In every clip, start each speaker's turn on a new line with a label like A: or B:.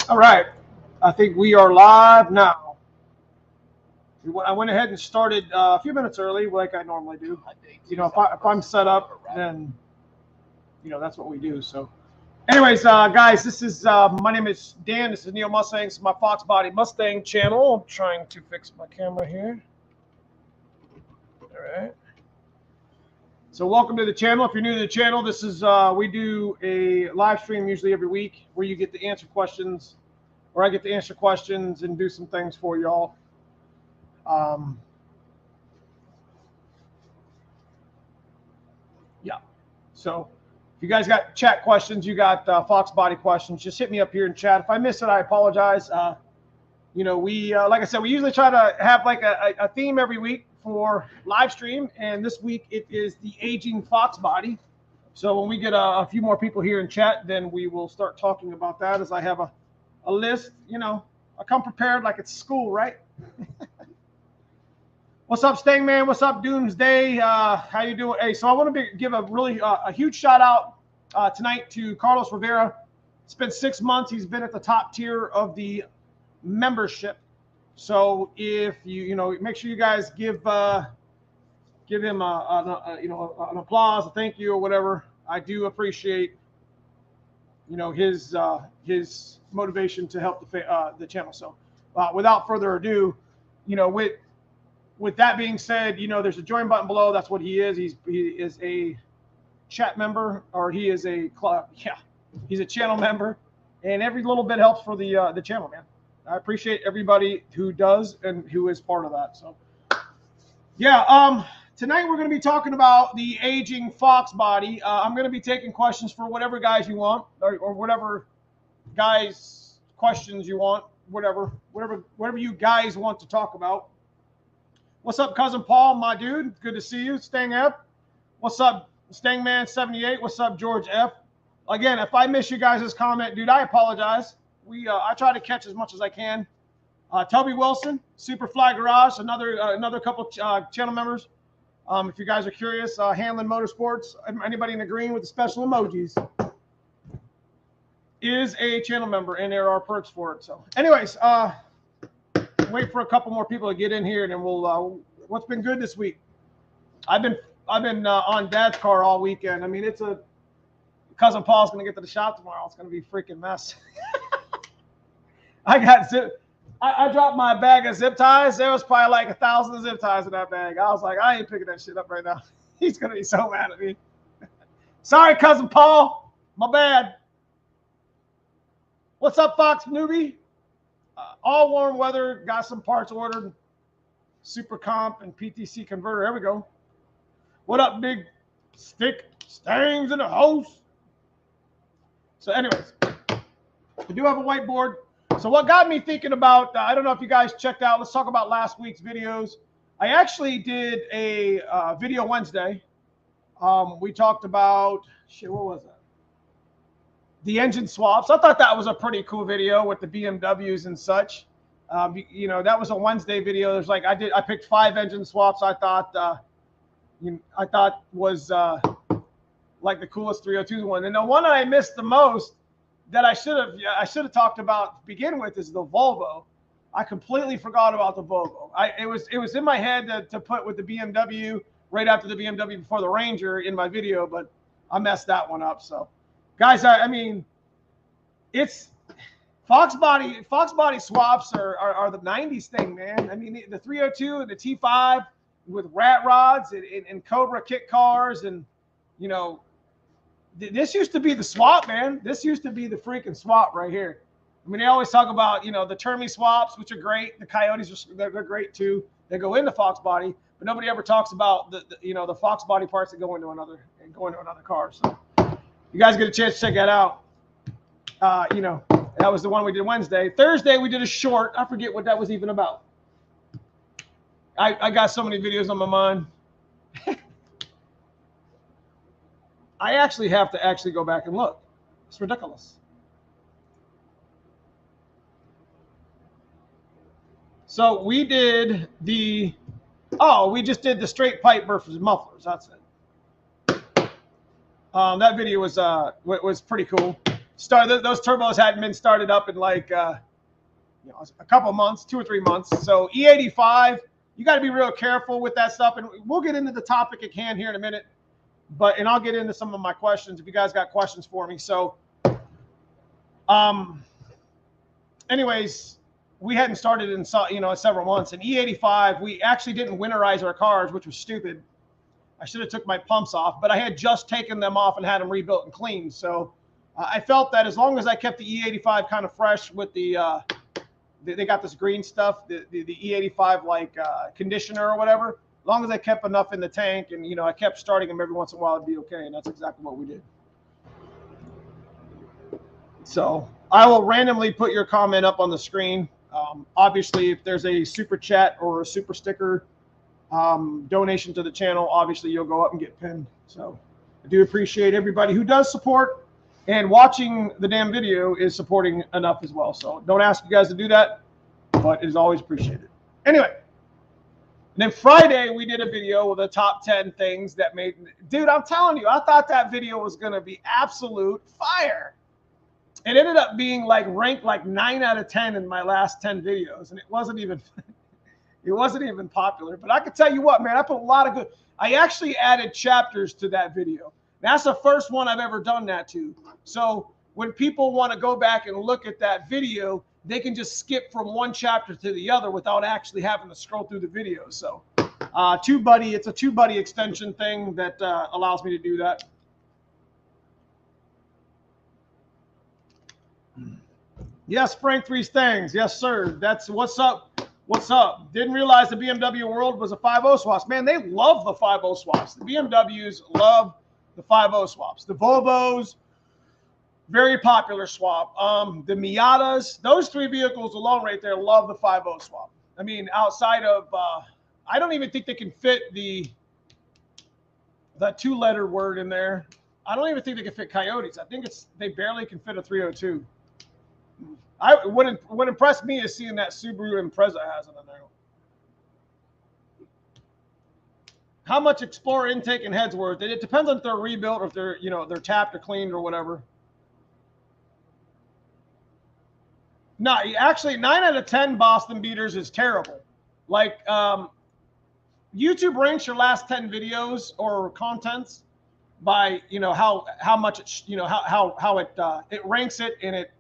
A: All right. I think we are live now. I went ahead and started a few minutes early, like I normally do. You know, if I'm set up, then that's what we do. So, anyways, guys, this is my name is Dan. This is Neomustangs, my Foxbody Mustang channel. I'm trying to fix my camera here. All right. So welcome to the channel. If you're new to the channel, this is we do a live stream usually every week where you get to answer questions, or I get to answer questions and do some things for y'all. Yeah. So if you guys got chat questions, you got Foxbody questions, just hit me up here in chat. If I miss it, I apologize. We like I said, we usually try to have like a theme every week for live stream, and this week it is the aging Foxbody. So when we get a few more people here in chat, then we will start talking about that, as I have a list. I come prepared like it's school, right? What's up, Stang Man? What's up, Doomsday? How you doing? Hey, so I want to give a really a huge shout out tonight to Carlos Rivera. It's been 6 months. He's been at the top tier of the membership. So if you make sure you guys give him an applause, a thank you, or whatever. I do appreciate his motivation to help the channel. So without further ado, with that being said, there's a join button below. That's what he is. He is a chat member, or he is a club. Yeah, he's a channel member, and every little bit helps for the channel, man. I appreciate everybody who does and who is part of that. So, yeah. Tonight we're going to be talking about the aging Foxbody. I'm going to be taking questions for whatever guys you want, or whatever guys questions you want, whatever you guys want to talk about. What's up, Cousin Paul, my dude? Good to see you. Stang F. What's up, Stangman78? What's up, George F? Again, if I miss you guys' comment, dude, I apologize. I try to catch as much as I can. Toby Wilson, Superfly Garage, another couple channel members. If you guys are curious, Hanlon Motorsports, anybody in the green with the special emojis, is a channel member, and there are perks for it. So, anyways, wait for a couple more people to get in here, and then we'll. What's been good this week? I've been on Dad's car all weekend. I mean, Cousin Paul's gonna get to the shop tomorrow. It's gonna be a freaking mess. I dropped my bag of zip ties. There was probably like 1,000 zip ties in that bag. I was like, I ain't picking that shit up right now. He's gonna be so mad at me. Sorry, Cousin Paul. My bad. What's up, Fox newbie? All warm weather. Got some parts ordered. Super comp and PTC converter. There we go. What up, big stick? Stangs in the house. So, anyways, we do have a whiteboard. So what got me thinking about, I don't know if you guys checked out, let's talk about last week's videos. I actually did a video Wednesday. We talked about, what was that? The engine swaps. I thought that was a pretty cool video with the BMWs and such. That was a Wednesday video. There's like, I picked 5 engine swaps I thought was like the coolest 302 one. And the one I missed the most, that I should have talked about to begin with, is the Volvo. I completely forgot about the Volvo. It was in my head to put with the BMW right after the BMW before the Ranger in my video, but I messed that one up. So, guys, I mean, it's Foxbody swaps are the 90s thing, man. I mean, the 302 and the T5 with rat rods and Cobra kit cars, and this used to be the swap, man. This used to be the freaking swap right here. I mean, they always talk about, the Termi swaps, which are great. The Coyotes they're great too. They go into Foxbody, but nobody ever talks about the Foxbody parts that go into another car. So you guys get a chance to check that out. That was the one we did Wednesday. Thursday we did a short. I forget what that was even about. I got so many videos on my mind. I actually have to go back and look. It's ridiculous. So we did we just did the straight pipe versus mufflers. That's it. That video was pretty cool. those turbos hadn't been started up in like a couple months, 2 or 3 months. So E85, you got to be real careful with that stuff. And we'll get into the topic at hand here in a minute. And I'll get into some of my questions if you guys got questions for me. So, anyways, we hadn't started in several months. And E85, we actually didn't winterize our cars, which was stupid. I should have took my pumps off, but I had just taken them off and had them rebuilt and cleaned. So I felt that as long as I kept the E85 kind of fresh with the they got this green stuff, the E85 like conditioner or whatever. As long as I kept enough in the tank and I kept starting them every once in a while, it'd be okay. And that's exactly what we did. So I will randomly put your comment up on the screen. Obviously, if there's a super chat or a super sticker donation to the channel, obviously you'll go up and get pinned. So I do appreciate everybody who does support, and watching the damn video is supporting enough as well. So don't ask you guys to do that, but it is always appreciated. Anyway, and then Friday we did a video with the top 10 things that made, dude, I'm telling you, I thought that video was going to be absolute fire. It ended up being like ranked like 9 out of 10 in my last 10 videos, and it wasn't even popular. But I can tell you what, man, I put a lot of good. I actually added chapters to that video. That's the first one I've ever done that to. So when people want to go back and look at that video, they can just skip from one chapter to the other without actually having to scroll through the video. So TubeBuddy, it's a TubeBuddy extension thing that allows me to do that. Yes, Frank 3 Stangs. Yes, sir. That's what's up. What's up? Didn't realize the BMW world was a 5.0 swaps. Man, they love the 5.0 swaps. The BMWs love the 5.0 swaps. The Volvos, very popular swap. The Miatas, those 3 vehicles alone right there love the 5.0 swap. I mean, outside of, I don't even think they can fit the 2-letter word in there. I don't even think they can fit Coyotes. I think they barely can fit a 302. What impressed me is seeing that Subaru Impreza has it in there. How much Explorer intake and heads worth? It depends on if they're rebuilt or if they're they're tapped or cleaned or whatever. No, actually 9 out of 10 Boston beaters is terrible. Like YouTube ranks your last 10 videos or contents by how much it how it ranks it, and it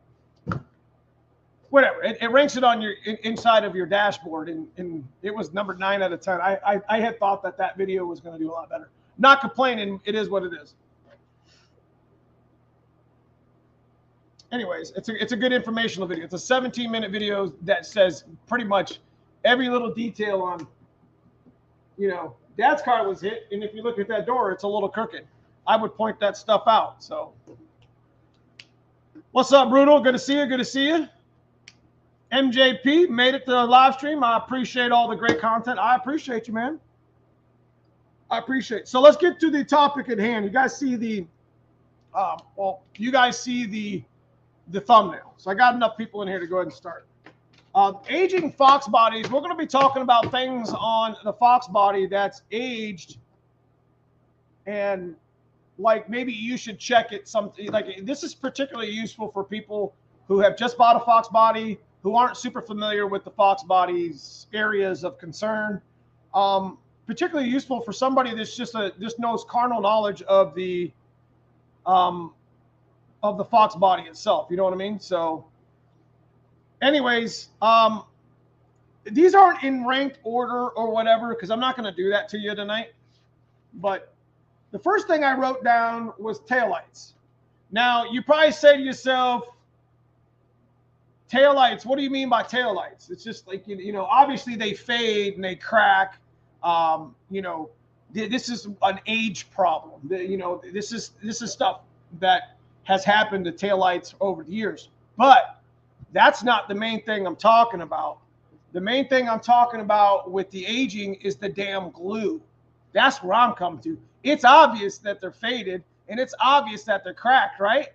A: whatever it ranks it on your inside of your dashboard, and it was number 9 out of 10. I had thought that video was going to do a lot better. Not complaining, it is what it is. Anyways, it's a good informational video. It's a 17-minute video that says pretty much every little detail on Dad's car was hit, and if you look at that door, it's a little crooked. I would point that stuff out. So what's up, Brutal? Good to see you. Good to see you. MJP made it to the live stream. I appreciate all the great content. I appreciate you, man. I appreciate it. So let's get to the topic at hand. You guys see the thumbnail. So I got enough people in here to go ahead and start. Aging Fox bodies. We're going to be talking about things on the Fox body that's aged, and like maybe you should check it. Like this is particularly useful for people who have just bought a Fox body, who aren't super familiar with the Fox body's areas of concern. Particularly useful for somebody that's just knows carnal knowledge of the Fox body itself. You know what I mean? So anyways, these aren't in ranked order or whatever, because I'm not going to do that to you tonight. But the first thing I wrote down was taillights. Now, you probably say to yourself, taillights, what do you mean by taillights? It's just like, obviously they fade and they crack. This is an age problem. This is stuff that has happened to taillights over the years. But that's not the main thing I'm talking about. The main thing I'm talking about with the aging is the damn glue. That's where I'm coming to. It's obvious that they're faded, and it's obvious that they're cracked, right?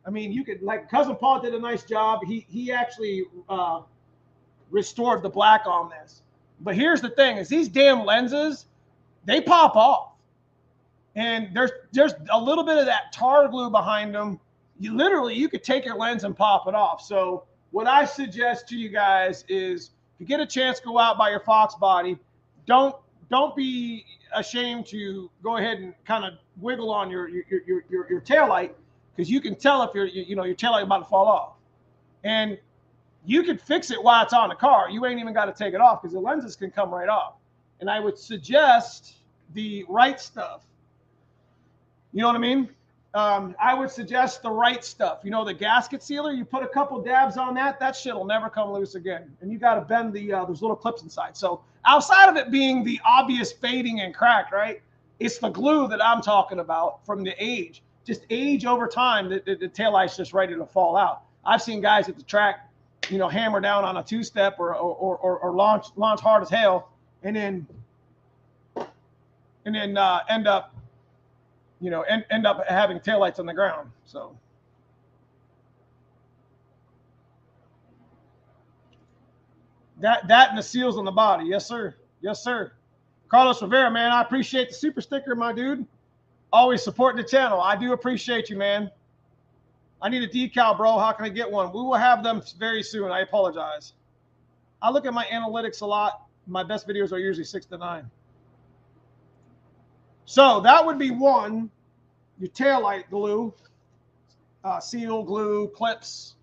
A: I mean, you could, like, Cousin Paul did a nice job. He actually restored the black on this. But here's the thing, is these damn lenses, they pop off. And there's a little bit of that tar glue behind them. you could take your lens and pop it off. So what I suggest to you guys is, if you get a chance, go out by your Foxbody. Don't be ashamed to go ahead and kind of wiggle on your tail light, because you can tell if your tail light about to fall off. And you can fix it while it's on the car. You ain't even got to take it off, because the lenses can come right off. And I would suggest the right stuff. You know what I mean? I would suggest the right stuff. You know, the gasket sealer, you put a couple dabs on that, that shit will never come loose again. And you got to bend those little clips inside. So outside of it being the obvious fading and crack, right? It's the glue that I'm talking about from the age. Just age over time, the tail light's just ready to fall out. I've seen guys at the track, you know, hammer down on a two-step or launch hard as hell, and then end up, you know, end up having taillights on the ground. So that and the seals on the body. Yes, sir. Yes, sir. Carlos Rivera, man, I appreciate the super sticker, my dude. Always supporting the channel. I do appreciate you, man. I need a decal, bro. How can I get one? We will have them very soon. I apologize. I look at my analytics a lot. My best videos are usually 6 to 9. So that would be one. Your taillight glue, seal glue, clips.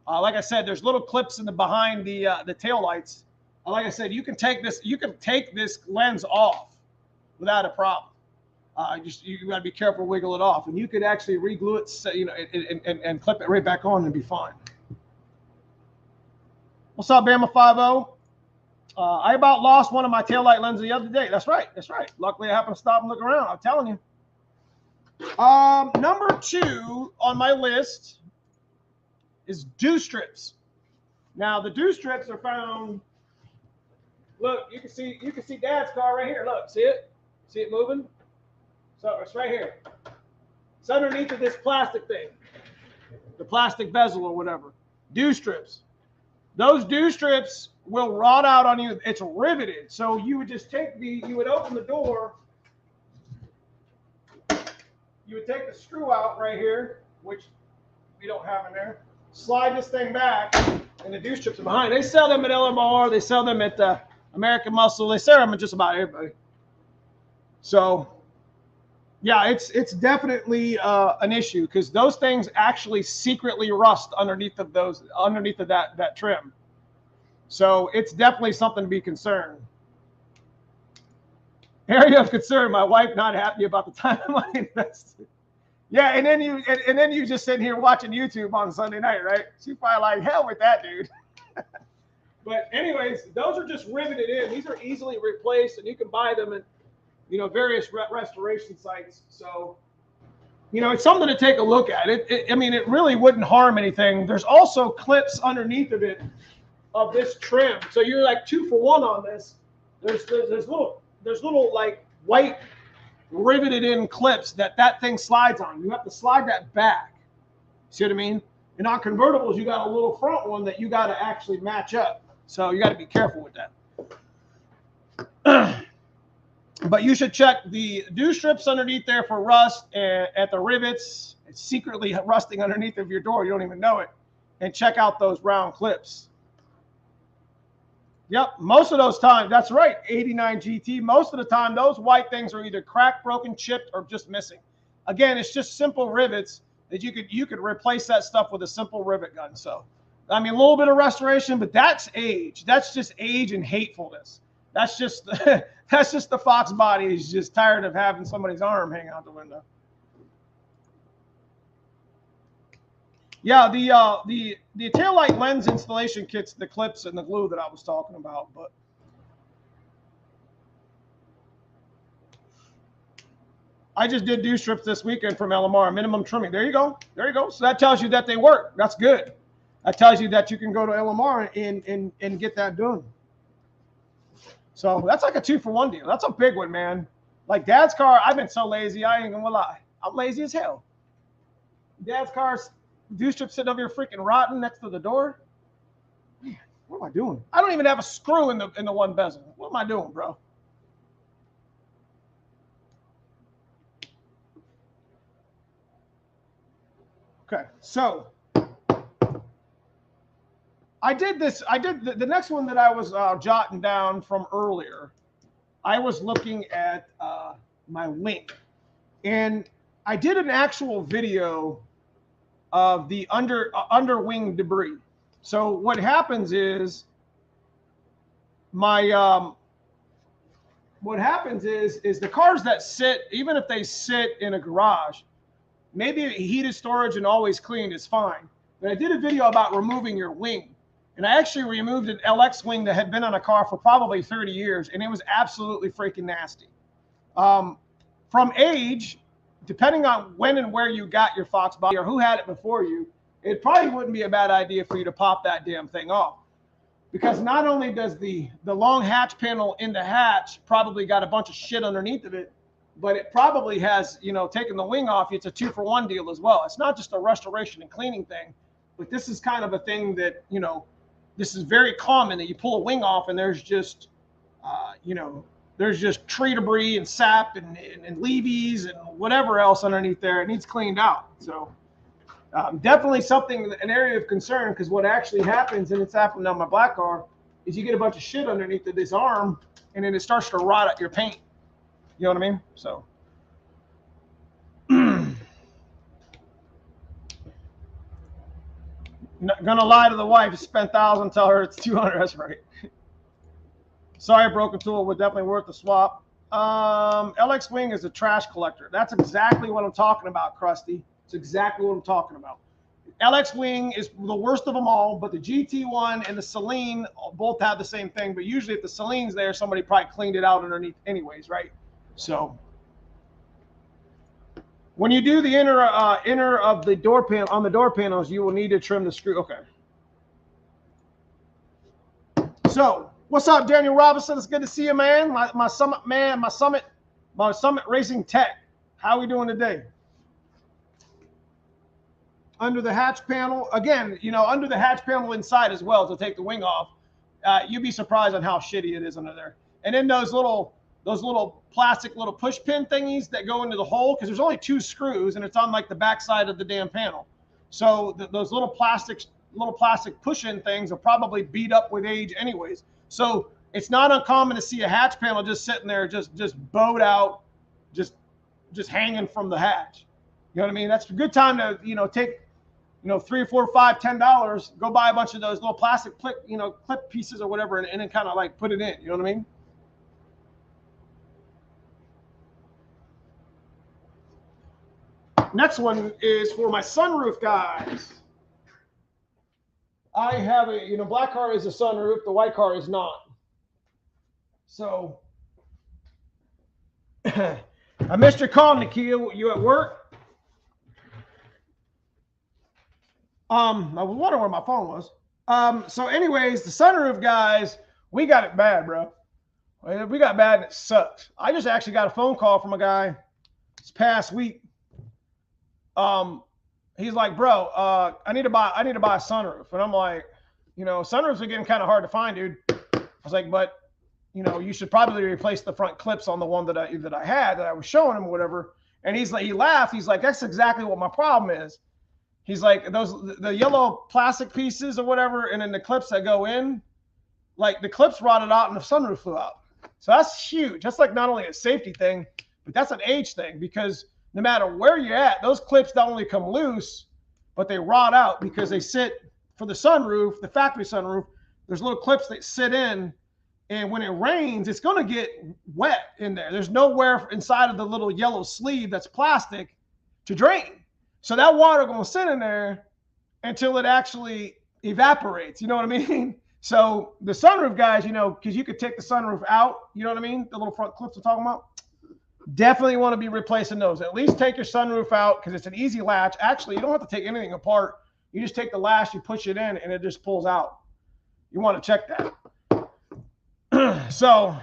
A: Like I said, there's little clips in the behind the tail lights. Like I said, you can take this lens off without a problem. You got to be careful, wiggle it off, and you could actually re-glue it, you know, and clip it right back on and be fine. What's up, Bama 50? I about lost one of my taillight lenses the other day. That's right. That's right. Luckily, I happened to stop and look around. I'm telling you. Number 2 on my list is dew strips. Now, the dew strips are found. Look, you can see Dad's car right here. Look, see it? See it moving? So it's right here. It's underneath of this plastic thing, the plastic bezel or whatever. Dew strips. Those dew strips will rot out on you. It's riveted. So you would just you would open the door. You would take the screw out right here, which we don't have in there. Slide this thing back, and the dew strips are behind. They sell them at LMR. They sell them at American Muscle. They sell them at just about everybody. So, yeah, it's definitely an issue, because those things actually secretly rust underneath of that trim. So it's definitely something to be concerned. Area of concern: my wife not happy about the time I invested. Yeah, and then you just sitting here watching YouTube on Sunday night, right? She's probably like, hell with that, dude. But anyways, those are just riveted in. These are easily replaced, and you can buy them at, you know, various restoration sites. So, you know, it's something to take a look at. I mean, it really wouldn't harm anything. There's also clips underneath of it of this trim. So you're like 2 for 1 on this. There's little like white riveted in clips that thing slides on. You have to slide that back. See what I mean? And on convertibles, you got a little front one that you got to actually match up. So you got to be careful with that. But you should check the dew strips underneath there for rust, and at the rivets. It's secretly rusting underneath of your door. You don't even know it. And check out those round clips. Yep, most of those times, that's right, 89 GT. Most of the time, those white things are either cracked, broken, chipped, or just missing. Again, it's just simple rivets that you could replace that stuff with a simple rivet gun. So, I mean, a little bit of restoration, but that's age. That's just age and hatefulness. That's just the Foxbody is just tired of having somebody's arm hang out the window. Yeah, the taillight lens installation kits, the clips and the glue that I was talking about. But I just did dew strips this weekend from LMR, minimum trimming. There you go. There you go. So that tells you that they work. That's good. That tells you that you can go to LMR and get that done. So that's like a 2 for 1 deal. That's a big one, man. Like Dad's car, I've been so lazy, I ain't gonna lie. I'm lazy as hell. Dad's car's dew strip sitting over here freaking rotten next to the door. Man, what am I doing? I don't even have a screw in the one bezel. What am I doing, bro? Okay, so I did this. I did the next one that I was jotting down from earlier. I was looking at my wing, and I did an actual video of the under wing debris. So what happens is what happens is the cars that sit, even if they sit in a garage, maybe heated storage and always cleaned is fine. But I did a video about removing your wing. And I actually removed an LX wing that had been on a car for probably 30 years, and it was absolutely freaking nasty. From age, depending on when and where you got your Foxbody or who had it before you, it probably wouldn't be a bad idea for you to pop that damn thing off. Because not only does the long hatch panel in the hatch probably got a bunch of shit underneath of it, but it probably has, you know, taken the wing off. It's a 2-for-1 deal as well. It's not just a restoration and cleaning thing, but this is kind of a thing that, you know, this is very common that you pull a wing off and there's just, you know, there's just tree debris and sap and leaves and whatever else underneath there. It needs cleaned out. So definitely something, an area of concern, because what actually happens, and it's happened on my black car, is you get a bunch of shit underneath of this arm and then it starts to rot out your paint. You know what I mean? So. Not gonna lie to the wife, spent 1,000, tell her it's 200. That's right. Sorry, broken tool, would definitely worth the swap. LX Wing is a trash collector. That's exactly what I'm talking about, Krusty. It's exactly what I'm talking about. LX Wing is the worst of them all, but the GT1 and the Celine both have the same thing. But usually, if the Celine's there, somebody probably cleaned it out underneath, anyways, right? So. When you do the inner of the door panel on the door panels, you will need to trim the screw. Okay. So, what's up, Daniel Robinson? It's good to see you, man. My Summit man, my Summit Racing Tech. How are we doing today? Under the hatch panel, again, you know, under the hatch panel inside as well to take the wing off. You'd be surprised on how shitty it is under there. And then those little plastic little push pin thingies that go into the hole, because there's only 2 screws and it's on like the back side of the damn panel. So those little plastic push in things are probably beat up with age anyways. So it's not uncommon to see a hatch panel just sitting there, just bowed out, just hanging from the hatch. You know what I mean? That's a good time to, you know, take, you know, $3, $4, $5, $10, go buy a bunch of those little plastic clip pieces or whatever, and then kind of like put it in. You know what I mean? Next one is for my sunroof guys. I have a, you know, black car is a sunroof, the white car is not. So I missed your call, Nikia. You at work? I was wondering where my phone was. So anyways, the sunroof guys, we got it bad, bro. We got bad and it sucks. I just actually got a phone call from a guy this past week. He's like, bro, I need to buy a sunroof. And I'm like, you know, sunroofs are getting kind of hard to find, dude. I was like, but you know, you should probably replace the front clips on the one that I was showing him or whatever. And he's like, he laughed. He's like, that's exactly what my problem is. He's like, the yellow plastic pieces or whatever, and then the clips that go in, like the clips rotted out and the sunroof flew out. So that's huge. That's like not only a safety thing, but that's an age thing, because no matter where you're at, those clips not only come loose, but they rot out because they sit for the sunroof, the factory sunroof. There's little clips that sit in, and when it rains, it's going to get wet in there. There's nowhere inside of the little yellow sleeve that's plastic to drain. So that water going to sit in there until it actually evaporates. You know what I mean? So the sunroof guys, you know, because you could take the sunroof out, you know what I mean? The little front clips I'm talking about. Definitely want to be replacing those. At least take your sunroof out, because it's an easy latch. Actually, you don't have to take anything apart. You just take the latch, you push it in, and it just pulls out. You want to check that. So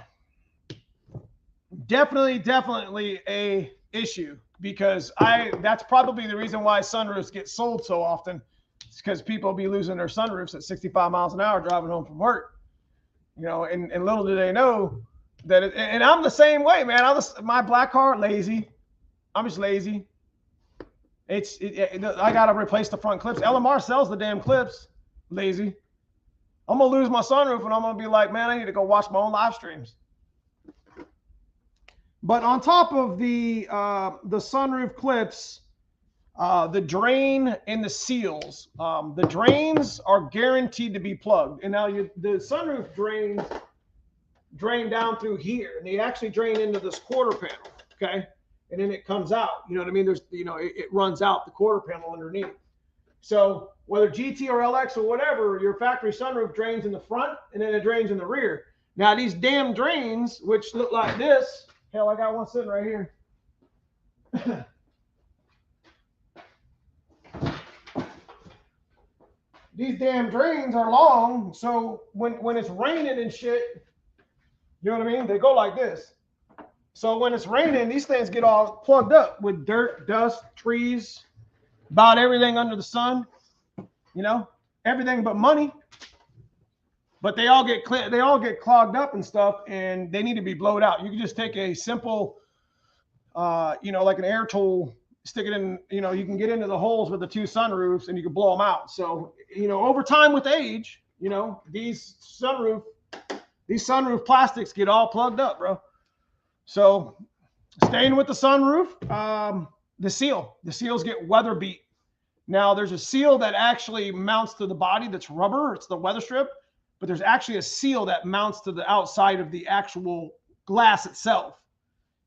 A: definitely a issue, because that's probably the reason why sunroofs get sold so often. It's because people be losing their sunroofs at 65 miles an hour driving home from work. You know, and little do they know that and I'm the same way, man. My black car, lazy. I'm just lazy. I got to replace the front clips. LMR sells the damn clips. Lazy. I'm going to lose my sunroof and I'm going to be like, man, I need to go watch my own live streams. But on top of the sunroof clips, the drain and the seals, the drains are guaranteed to be plugged. And now the sunroof drain down through here, and they actually drain into this quarter panel, okay? And then it comes out, you know what I mean? There's, you know, it runs out the quarter panel underneath. So whether GT or LX or whatever, your factory sunroof drains in the front and then it drains in the rear. Now these damn drains, which look like this, hell, I got one sitting right here. These damn drains are long, so when it's raining and shit, you know what I mean? They go like this. So when it's raining, these things get all plugged up with dirt, dust, trees, about everything under the sun, you know, everything but money. But they all get clogged up and stuff, and they need to be blowed out. You can just take a simple, you know, like an air tool, stick it in, you know, you can get into the holes with the two sunroofs and you can blow them out. So, you know, over time with age, you know, these sunroof plastics get all plugged up, bro. So staying with the sunroof, the seals get weather beat. Now there's a seal that actually mounts to the body that's rubber. It's the weather strip, but there's actually a seal that mounts to the outside of the actual glass itself.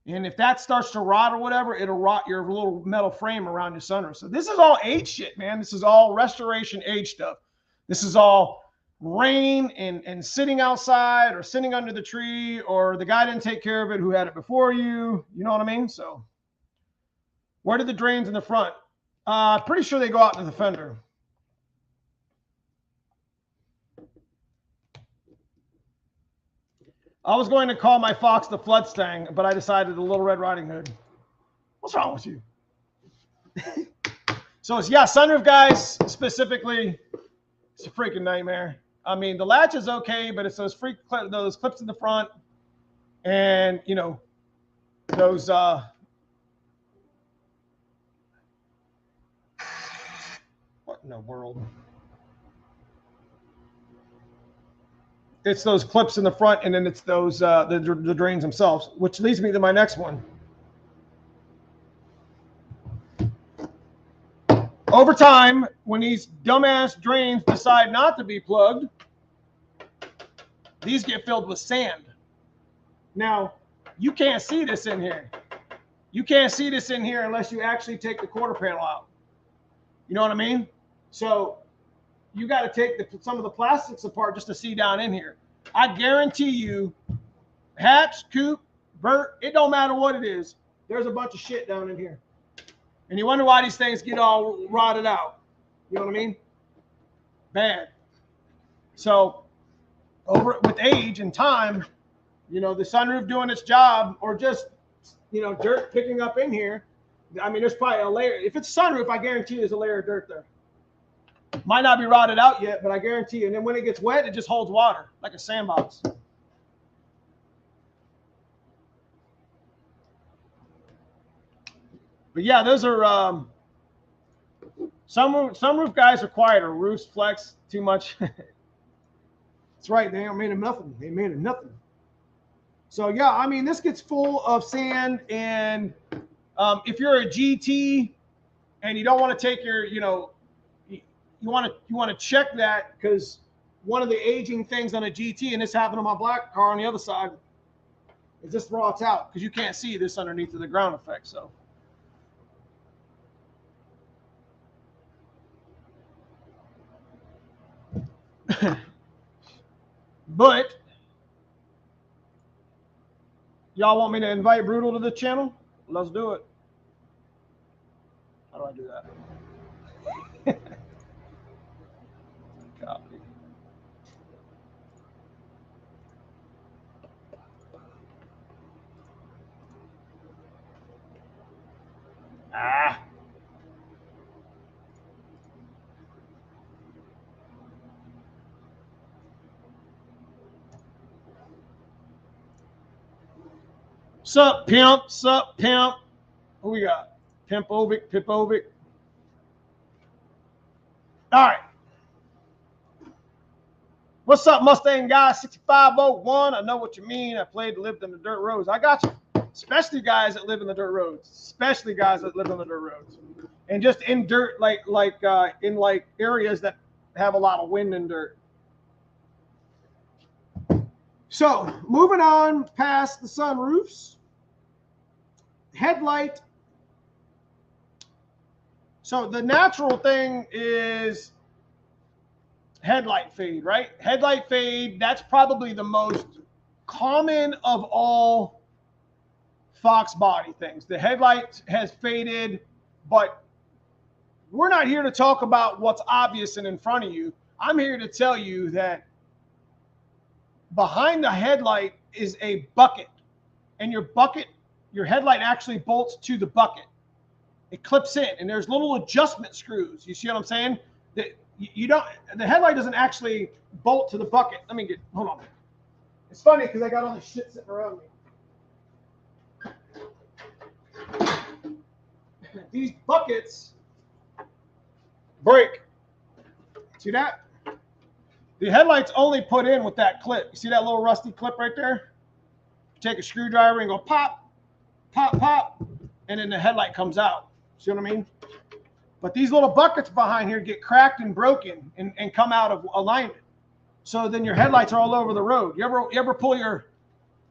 A: And if that starts to rot or whatever, it'll rot your little metal frame around your sunroof. So this is all age shit, man. This is all restoration age stuff. This is all rain and sitting outside or sitting under the tree, or the guy didn't take care of it who had it before you. You know what I mean? So where did the drains in the front? Pretty sure they go out into the fender. I was going to call my Fox the Floodstang, but I decided a Little Red Riding Hood. What's wrong with you? So it's, yeah, sunroof guys specifically, it's a freaking nightmare. I mean, the latch is okay, but it's those clips in the front, and you know, those what in the world? It's those clips in the front, and then it's those the drains themselves, which leads me to my next one. Over time, when these dumbass drains decide not to be plugged, these get filled with sand. Now, you can't see this in here. You can't see this in here unless you actually take the quarter panel out. You know what I mean? So you got to take some of the plastics apart just to see down in here. I guarantee you, hatch, coupe, vert, it don't matter what it is. There's a bunch of shit down in here. And you wonder why these things get all rotted out. You know what I mean? Bad. So with age and time, you know, the sunroof doing its job, or just, you know, dirt picking up in here. I mean, there's probably a layer. If it's sunroof, I guarantee there's a layer of dirt there. Might not be rotted out yet, but I guarantee you. And then when it gets wet, it just holds water like a sandbox. But yeah, those are sunroof guys are quieter. Roofs flex too much. That's right. They ain't made of nothing. They made of nothing. So yeah, I mean, this gets full of sand, and if you're a GT and you don't want to take your, you know, you want to check that, because one of the aging things on a GT, and this happened on my black car on the other side, is this rots out because you can't see this underneath of the ground effect. So. But y'all want me to invite Brutal to the channel? Let's do it. How do I do that? Copy. Ah. Sup, pimp? Sup, pimp? Who we got? Pimpovic, Pipovic. All right. What's up, Mustang guy? 6501. I know what you mean. I lived in the dirt roads. I got you. Especially guys that live in the dirt roads. Especially guys that live on the dirt roads. And just in dirt, in areas that have a lot of wind and dirt. So moving on past the sunroofs. Headlight. So the natural thing is headlight fade, right? Headlight fade, that's probably the most common of all Foxbody things. The headlight has faded, but we're not here to talk about what's obvious and in front of you. I'm here to tell you that behind the headlight is a bucket, and your headlight actually bolts to the bucket. It clips in, and there's little adjustment screws. You see what I'm saying? The headlight doesn't actually bolt to the bucket. Hold on. It's funny because I got all this shit sitting around me. These buckets break. See that? The headlight's only put in with that clip. You see that little rusty clip right there? Take a screwdriver and go pop, pop, pop, and then the headlight comes out. See what I mean? But these little buckets behind here get cracked and broken and come out of alignment. So then your headlights are all over the road. You ever pull your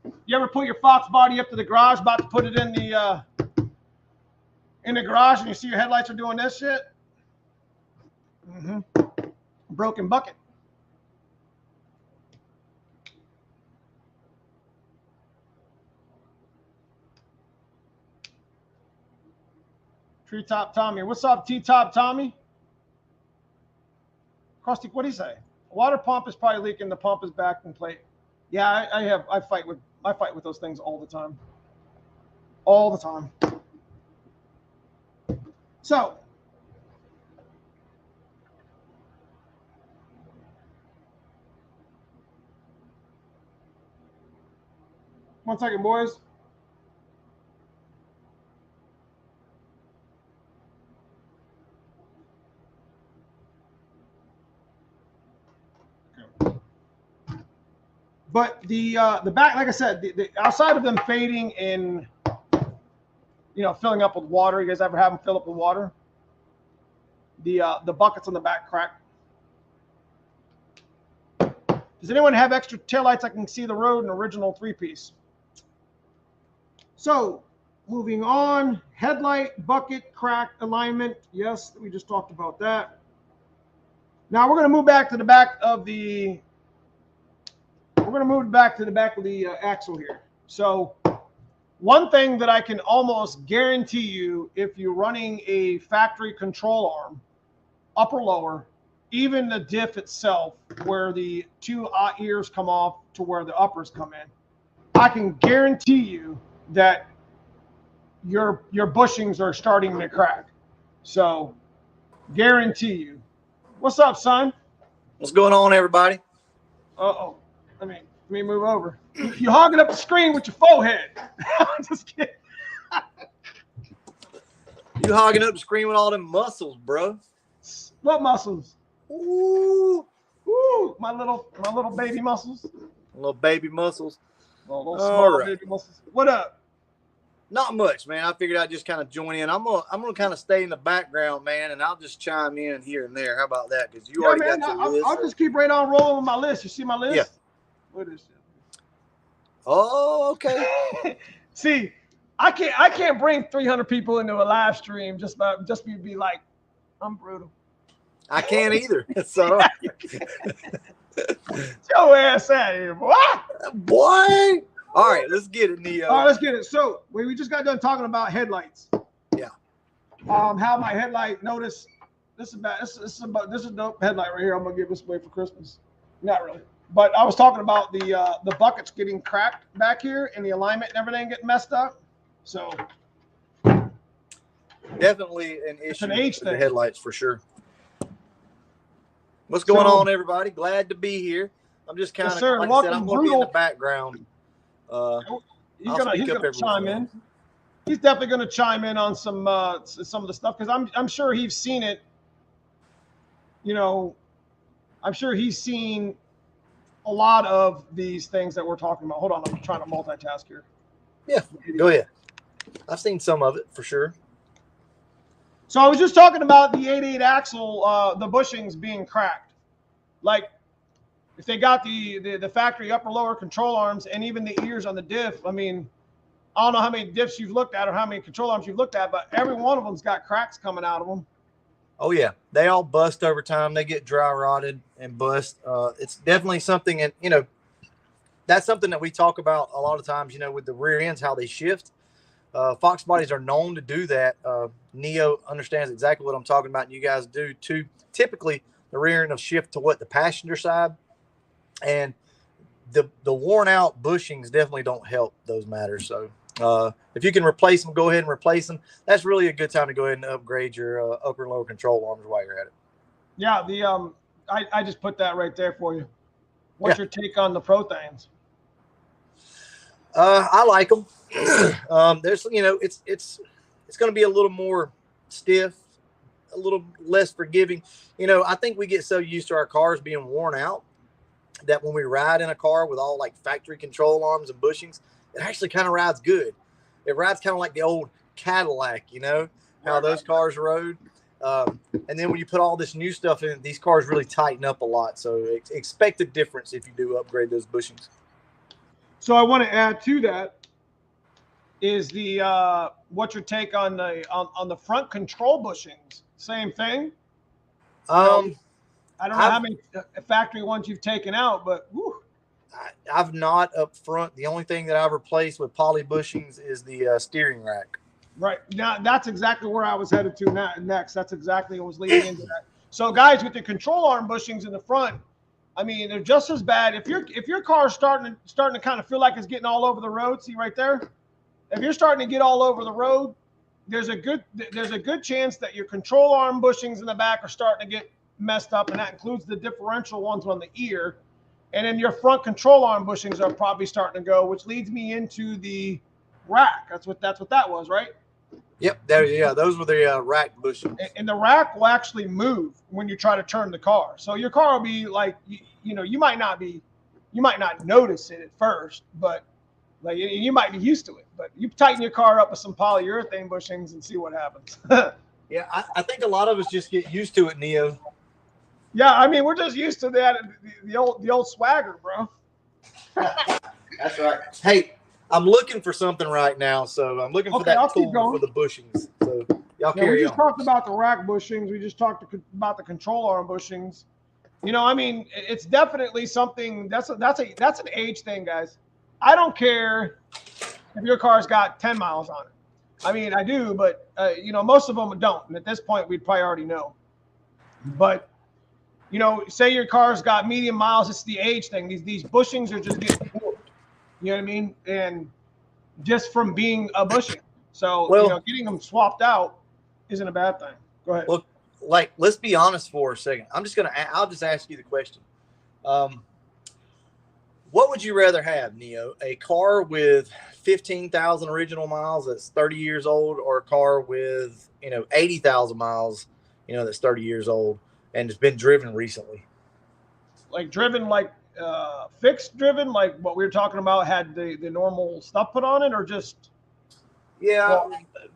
A: Foxbody up to the garage, about to put it in the garage, and you see your headlights are doing this shit? Broken bucket. Treetop Tommy. What's up, T-Top Tommy? Krusty, what do you say? Water pump is probably leaking. The pump is back in plate. Yeah, I fight with those things all the time. All the time. So, one second, boys. But the back, like I said, the outside of them fading and filling up with water. You guys ever have them fill up with water? The buckets on the back crack. Does anyone have extra taillights? I can see the road, an original 3-piece. So moving on, headlight, bucket, crack, alignment. Yes, we just talked about that. Now we're going to move back to the back of the. We're going to move back to the back of the axle here. So one thing that I can almost guarantee you, if you're running a factory control arm, upper lower, even the diff itself, where the two ears come off to where the uppers come in, I can guarantee you that your bushings are starting to crack. So guarantee you. What's up, son?
B: What's going on, everybody?
A: Uh-oh. Let me move over. You hogging up the screen with your forehead. I'm just kidding.
B: You hogging up the screen with all them muscles, bro.
A: What muscles?
B: Ooh.
A: Ooh, my little baby muscles.
B: Little baby muscles.
A: Little small baby muscles. What up?
B: Not much, man. I figured I'd just kind of join in. I'm gonna kind of stay in the background, man, and I'll just chime in here and there. How about that? Because you already got your list.
A: I'll just keep right on rolling with my list. You see my list?
B: Yeah.
A: What is it?
B: Oh, okay.
A: See, I can't bring 300 people into a live stream just be like, I'm brutal.
B: I can't either. So
A: your ass out of here, boy.
B: Boy. All right, let's get it, Neo.
A: All right, let's get it. So we just got done talking about headlights.
B: Yeah.
A: How my headlight, notice this is a dope headlight right here. I'm gonna give this away for Christmas. Not really. But I was talking about the buckets getting cracked back here and the alignment and everything getting messed up. So
B: definitely an issue.
A: An age
B: with the
A: thing.
B: Headlights for sure. What's going on, everybody? Glad to be here. I'm just kind of, like I said, I'm going to be in the background.
A: He's gonna chime in. He's definitely going to chime in on some of the stuff because I'm sure he's seen it. you know, I'm sure he's seen a lot of these things that we're talking about. Hold on, I'm trying to multitask here.
B: Yeah, go ahead. I've seen some of it for sure.
A: So I was just talking about the 8.8 axle, the bushings being cracked. Like, if they got the factory upper lower control arms and even the ears on the diff, I mean, I don't know how many diffs you've looked at or how many control arms you've looked at, but every one of them's got cracks coming out of them.
B: Oh yeah, they all bust over time. They get dry rotted and bust. It's definitely something, and you know, that's something that we talk about a lot of times. You know, with the rear ends, how they shift. Fox bodies are known to do that. Neo understands exactly what I'm talking about, and you guys do too. Typically, the rear end will shift to the passenger side, and the worn out bushings definitely don't help those matters. So if you can replace them, go ahead and replace them. That's really a good time to go ahead and upgrade your upper and lower control arms while you're at it.
A: Yeah, I just put that right there for you. What's your take on the Prothans?
B: I like them. There's, you know, it's going to be a little more stiff, a little less forgiving. You know, I think we get so used to our cars being worn out that when we ride in a car with all like factory control arms and bushings, it actually kind of rides good. It rides kind of like the old Cadillac, you know, how those cars rode. And then when you put all this new stuff in, these cars really tighten up a lot. So expect a difference if you do upgrade those bushings.
A: So I want to add to that is the what's your take on the front control bushings? Same thing. I don't know how many factory ones you've taken out, but whew.
B: I've not up front. The only thing that I've replaced with poly bushings is the steering rack.
A: Right. Now, that's exactly where I was headed to next. That's exactly what was leading into that. So, guys, with the control arm bushings in the front, I mean, they're just as bad. If your car is starting to kind of feel like it's getting all over the road, see right there? If you're starting to get all over the road, there's a good chance that your control arm bushings in the back are starting to get messed up, and that includes the differential ones on the ear. And then your front control arm bushings are probably starting to go, which leads me into the rack. That's what that was, right?
B: Yep, those were the rack bushings.
A: And the rack will actually move when you try to turn the car. So your car will be like, you might not notice it at first, but like you might be used to it. But you tighten your car up with some polyurethane bushings and see what happens.
B: Yeah, I think a lot of us just get used to it, Neo.
A: Yeah, I mean, we're just used to that, the old swagger, bro.
B: That's right. Hey, I'm looking for something right now, so I'm looking for that tool for the bushings. So y'all carry on.
A: We just talked about the rack bushings. We just talked about the control arm bushings. You know, I mean, it's definitely something that's an age thing, guys. I don't care if your car's got 10 miles on it. I mean, I do, but most of them don't. And at this point, we'd probably already know. But say your car's got medium miles, it's the age thing. These bushings are just getting warped. You know what I mean? And just from being a bushing. So, getting them swapped out isn't a bad thing. Go ahead.
B: Well, let's be honest for a second. I'll just ask you the question. What would you rather have, Neo? A car with 15,000 original miles that's 30 years old, or a car with, 80,000 miles, that's 30 years old and it's been driven recently?
A: Like driven, like fixed driven, like what we were talking about, had the normal stuff put on it, or just?
B: Yeah,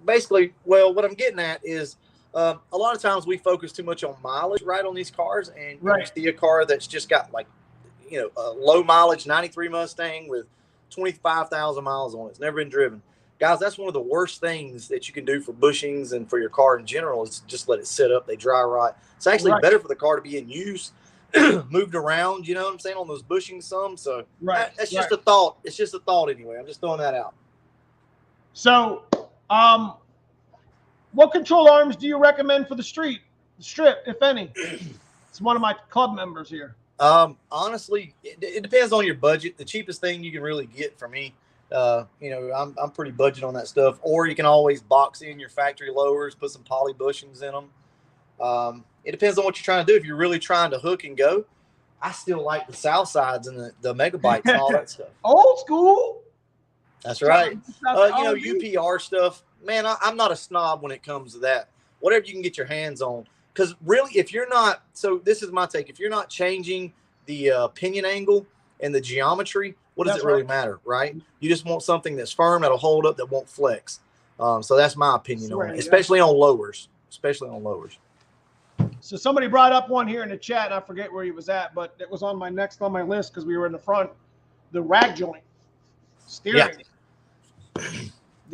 B: basically. Well, what I'm getting at is a lot of times we focus too much on mileage, right, on these cars, and you see a car that's just got like, a low mileage 93 Mustang with 25,000 miles on it. It's never been driven. Guys, that's one of the worst things that you can do for bushings and for your car in general is just let it sit up. They dry rot. It's actually better for the car to be in use, moved around, you know what I'm saying, on those bushings some. So that's just a thought. It's just a thought anyway. I'm just throwing that out.
A: So what control arms do you recommend for the strip, if any? It's one of my club members here.
B: Honestly, it depends on your budget. The cheapest thing you can really get for me, I'm pretty budget on that stuff. Or you can always box in your factory lowers, put some poly bushings in them. It depends on what you're trying to do. If you're really trying to hook and go, I still like the South Sides and the Megabytes and all that stuff.
A: Old school.
B: That's right. UPR stuff, man. I'm not a snob when it comes to that. Whatever you can get your hands on. because really, if you're not, so this is my take, if you're not changing the pinion angle and the geometry, what does it really matter, right? You just want something that's firm, that'll hold up, that won't flex. So that's my opinion on it, especially on lowers.
A: So somebody brought up one here in the chat, and I forget where he was at, but it was on my list because we were in the front. The rag joint steering. Yeah.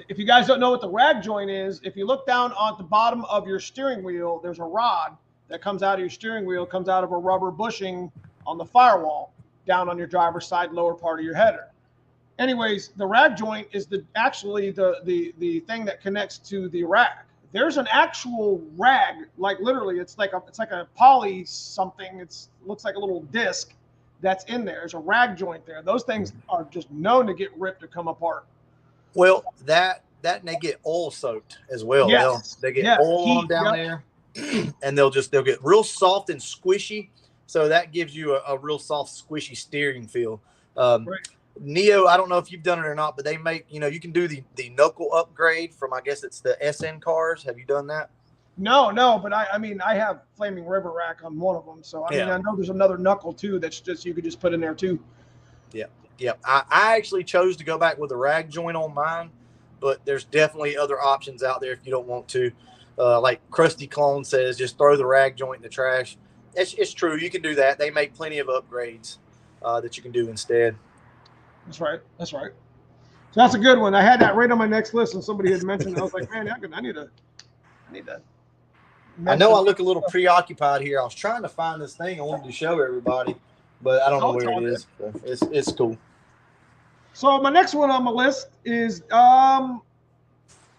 A: If you guys don't know what the rag joint is, if you look down on the bottom of your steering wheel, there's a rod that comes out of your steering wheel, comes out of a rubber bushing on the firewall down on your driver's side lower part of your header. Anyways, the rag joint is actually the thing that connects to the rag. There's an actual rag, like literally, it's like a poly something. It looks like a little disc that's in there. There's a rag joint there. Those things are just known to get ripped or come apart.
B: Well, that and they get oil soaked as well.
A: Yes.
B: They get oil on down there, and they'll get real soft and squishy. So that gives you a real soft, squishy steering feel. Right. Neo, I don't know if you've done it or not, but they make, you can do the knuckle upgrade from, I guess it's the SN cars. Have you done that?
A: No, but I have Flaming River rack on one of them. So, I mean, I know there's another knuckle too that's you could just put in there too. Yeah.
B: I actually chose to go back with a rag joint on mine, but there's definitely other options out there if you don't want to. Like Krusty Clone says, just throw the rag joint in the trash. It's true. You can do that. They make plenty of upgrades that you can do instead.
A: That's right. So that's a good one. I had that right on my next list, and somebody had mentioned it. I was like, man, I need to.
B: I know I look a little preoccupied here. I was trying to find this thing I wanted to show everybody, but I don't know where it is. So it's cool.
A: So my next one on my list is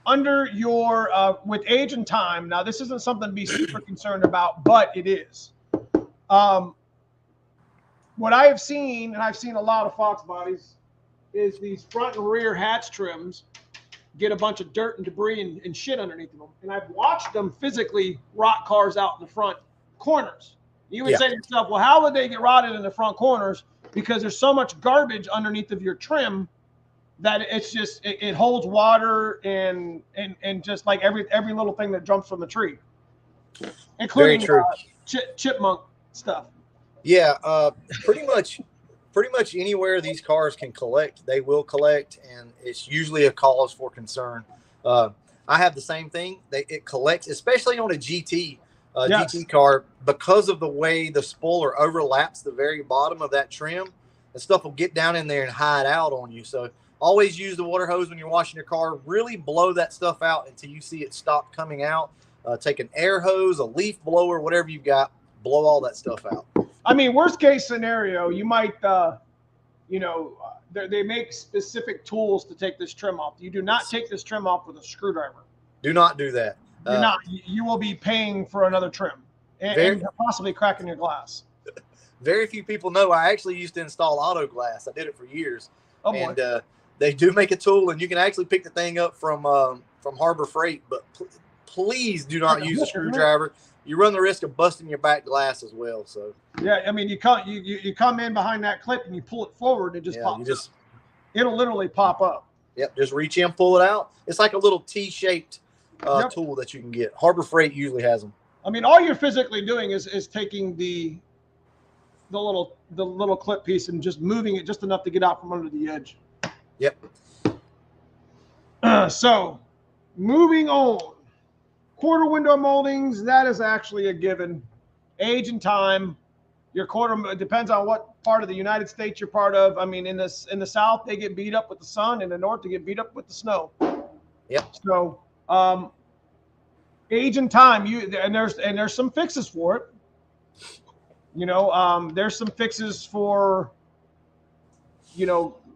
A: under your with age and time. Now, this isn't something to be super concerned about, but it is. What I have seen, and I've seen a lot of Foxbodies, is these front and rear hatch trims get a bunch of dirt and debris and shit underneath them. And I've watched them physically rot cars out in the front corners. You would say to yourself, well, how would they get rotted in the front corners? Because there's so much garbage underneath of your trim that it's just, it holds water and just like every little thing that jumps from the tree, including chipmunk stuff.
B: Yeah, pretty much anywhere these cars can collect, they will collect, and it's usually a cause for concern. I have the same thing. It collects, especially on a GT GT car, because of the way the spoiler overlaps the very bottom of that trim. The stuff will get down in there and hide out on you. So always use the water hose when you're washing your car. Really blow that stuff out until you see it stop coming out. Take an air hose, a leaf blower, whatever you've got, blow all that stuff out.
A: I mean, worst case scenario, you might, they make specific tools to take this trim off. You do not take this trim off with a screwdriver.
B: Do not do that.
A: You're not. You will be paying for another trim and possibly cracking your glass.
B: Very few people know I actually used to install auto glass. I did it for years.
A: Oh, boy.
B: And they do make a tool, and you can actually pick the thing up from Harbor Freight. But please do not use a screwdriver. You run the risk of busting your back glass as well. So
A: yeah, I mean, you come in behind that clip and you pull it forward, and it just pops up. It'll literally pop up.
B: Yep, just reach in, pull it out. It's like a little T-shaped tool that you can get. Harbor Freight usually has them.
A: I mean, all you're physically doing is taking the little clip piece and just moving it just enough to get out from under the edge.
B: Yep.
A: So moving on. Quarter window moldings, that is actually a given. Age and time. Your quarter depends on what part of the United States you're part of. I mean, in the South, they get beat up with the sun. In the North, they get beat up with the snow.
B: Yep.
A: So, age and time. There's some fixes for it. There's some fixes for,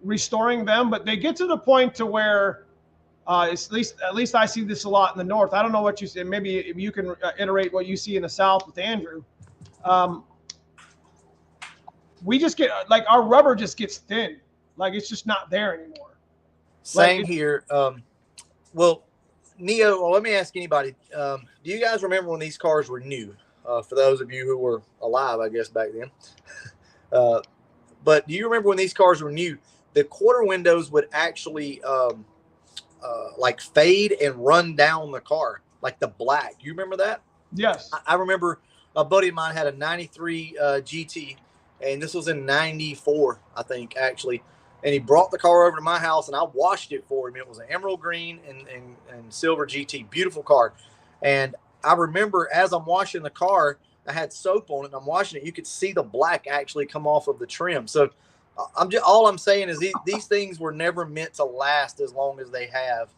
A: restoring them, but they get to the point to where, at least I see this a lot in the North. I don't know what you see. Maybe if you can iterate what you see in the South with Andrew. We just get our rubber just gets thin. Like it's just not there anymore.
B: Same here. Well, Neo, let me ask anybody. Do you guys remember when these cars were new? For those of you who were alive, I guess, back then. But do you remember when these cars were new? The quarter windows would actually fade and run down the car, like the black. You remember that?
A: Yes.
B: I remember a buddy of mine had a 93 GT, and this was in 94, I think, actually. And he brought the car over to my house, and I washed it for him. It was an emerald green and silver GT. Beautiful car. And I remember as I'm washing the car, I had soap on it, and I'm washing it. You could see the black actually come off of the trim. So all I'm saying is these things were never meant to last as long as they have.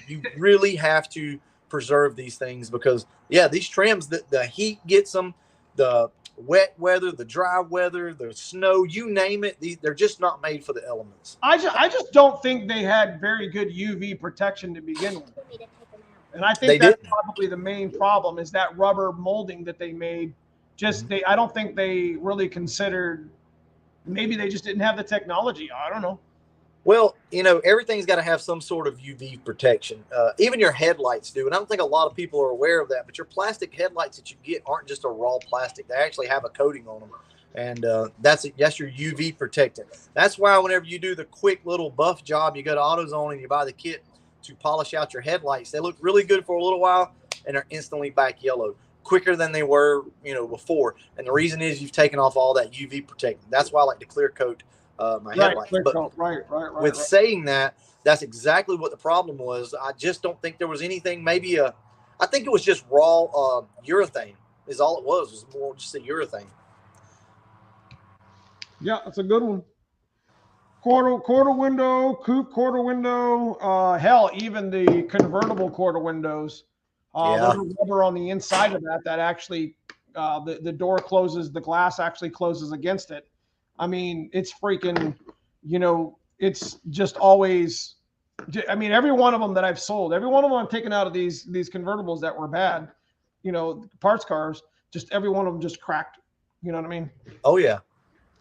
B: You really have to preserve these things because, yeah, these trims, the heat gets them, the wet weather, the dry weather, the snow, you name it. They're just not made for the elements.
A: I just don't think they had very good UV protection to begin with. And I think that's probably the main problem is that rubber molding that they made. I don't think they really considered, maybe they just didn't have the technology. I don't know.
B: Well, everything's got to have some sort of UV protection. Even your headlights do. And I don't think a lot of people are aware of that. But your plastic headlights that you get aren't just a raw plastic. They actually have a coating on them. And that's your UV protectant. That's why whenever you do the quick little buff job, you go to AutoZone and you buy the kit to polish out your headlights. They look really good for a little while and are instantly back yellow, quicker than they were, before. And the reason is you've taken off all that UV protectant. That's why I like to clear coat my headlights. But with saying that, that's exactly what the problem was. I just don't think there was anything. I think it was just raw urethane is all it was. It was more just a urethane.
A: Yeah, that's a good one. Quarter window, coupe quarter window. Hell, even the convertible quarter windows. There's rubber on the inside of that actually the door closes. The glass actually closes against it. I mean, it's freaking, it's just always, every one of them that I've sold, every one of them I've taken out of these convertibles that were bad, parts cars, just every one of them just cracked. You know what I mean?
B: Oh, yeah.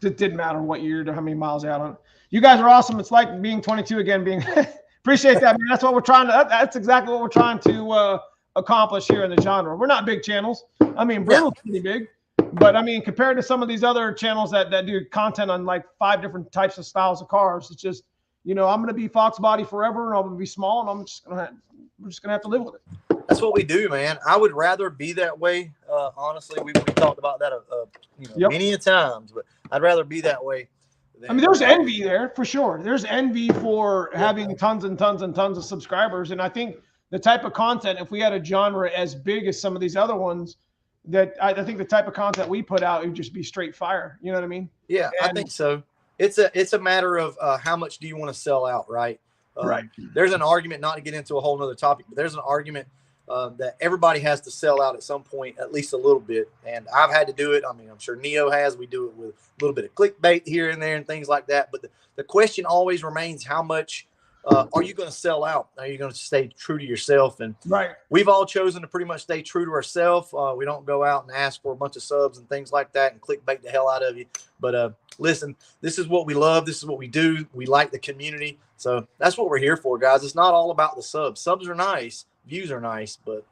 A: It didn't matter what year or how many miles out on it. You guys are awesome. It's like being 22 again, appreciate that, man. That's what we're that's exactly what we're trying to accomplish here in the genre. We're not big channels. Brutal's pretty big. But compared to some of these other channels that do content on like 5 different types of styles of cars, it's just, I'm going to be Foxbody forever, and I'm going to be small, and we're just going to have to live with it.
B: That's what we do, man. I would rather be that way. Honestly, we talked about that many a times, but I'd rather be that way.
A: There's envy there for sure. There's envy for having tons and tons and tons of subscribers, and I think the type of content, if we had a genre as big as some of these other ones, that I think the type of content we put out would just be straight fire. You know what I mean?
B: Yeah, I think so. It's a matter of how much do you want to sell out, right?
A: Right.
B: There's an argument, not to get into a whole nother topic, but there's an argument that everybody has to sell out at some point, at least a little bit. And I've had to do it. I'm sure Neo has. We do it with a little bit of clickbait here and there and things like that. But the question always remains, how much are you going to sell out? Are you going to stay true to yourself? And we've all chosen to pretty much stay true to ourselves. We don't go out and ask for a bunch of subs and things like that and clickbait the hell out of you. But listen, this is what we love. This is what we do. We like the community. So that's what we're here for, guys. It's not all about the subs. Subs are nice. Views are nice, but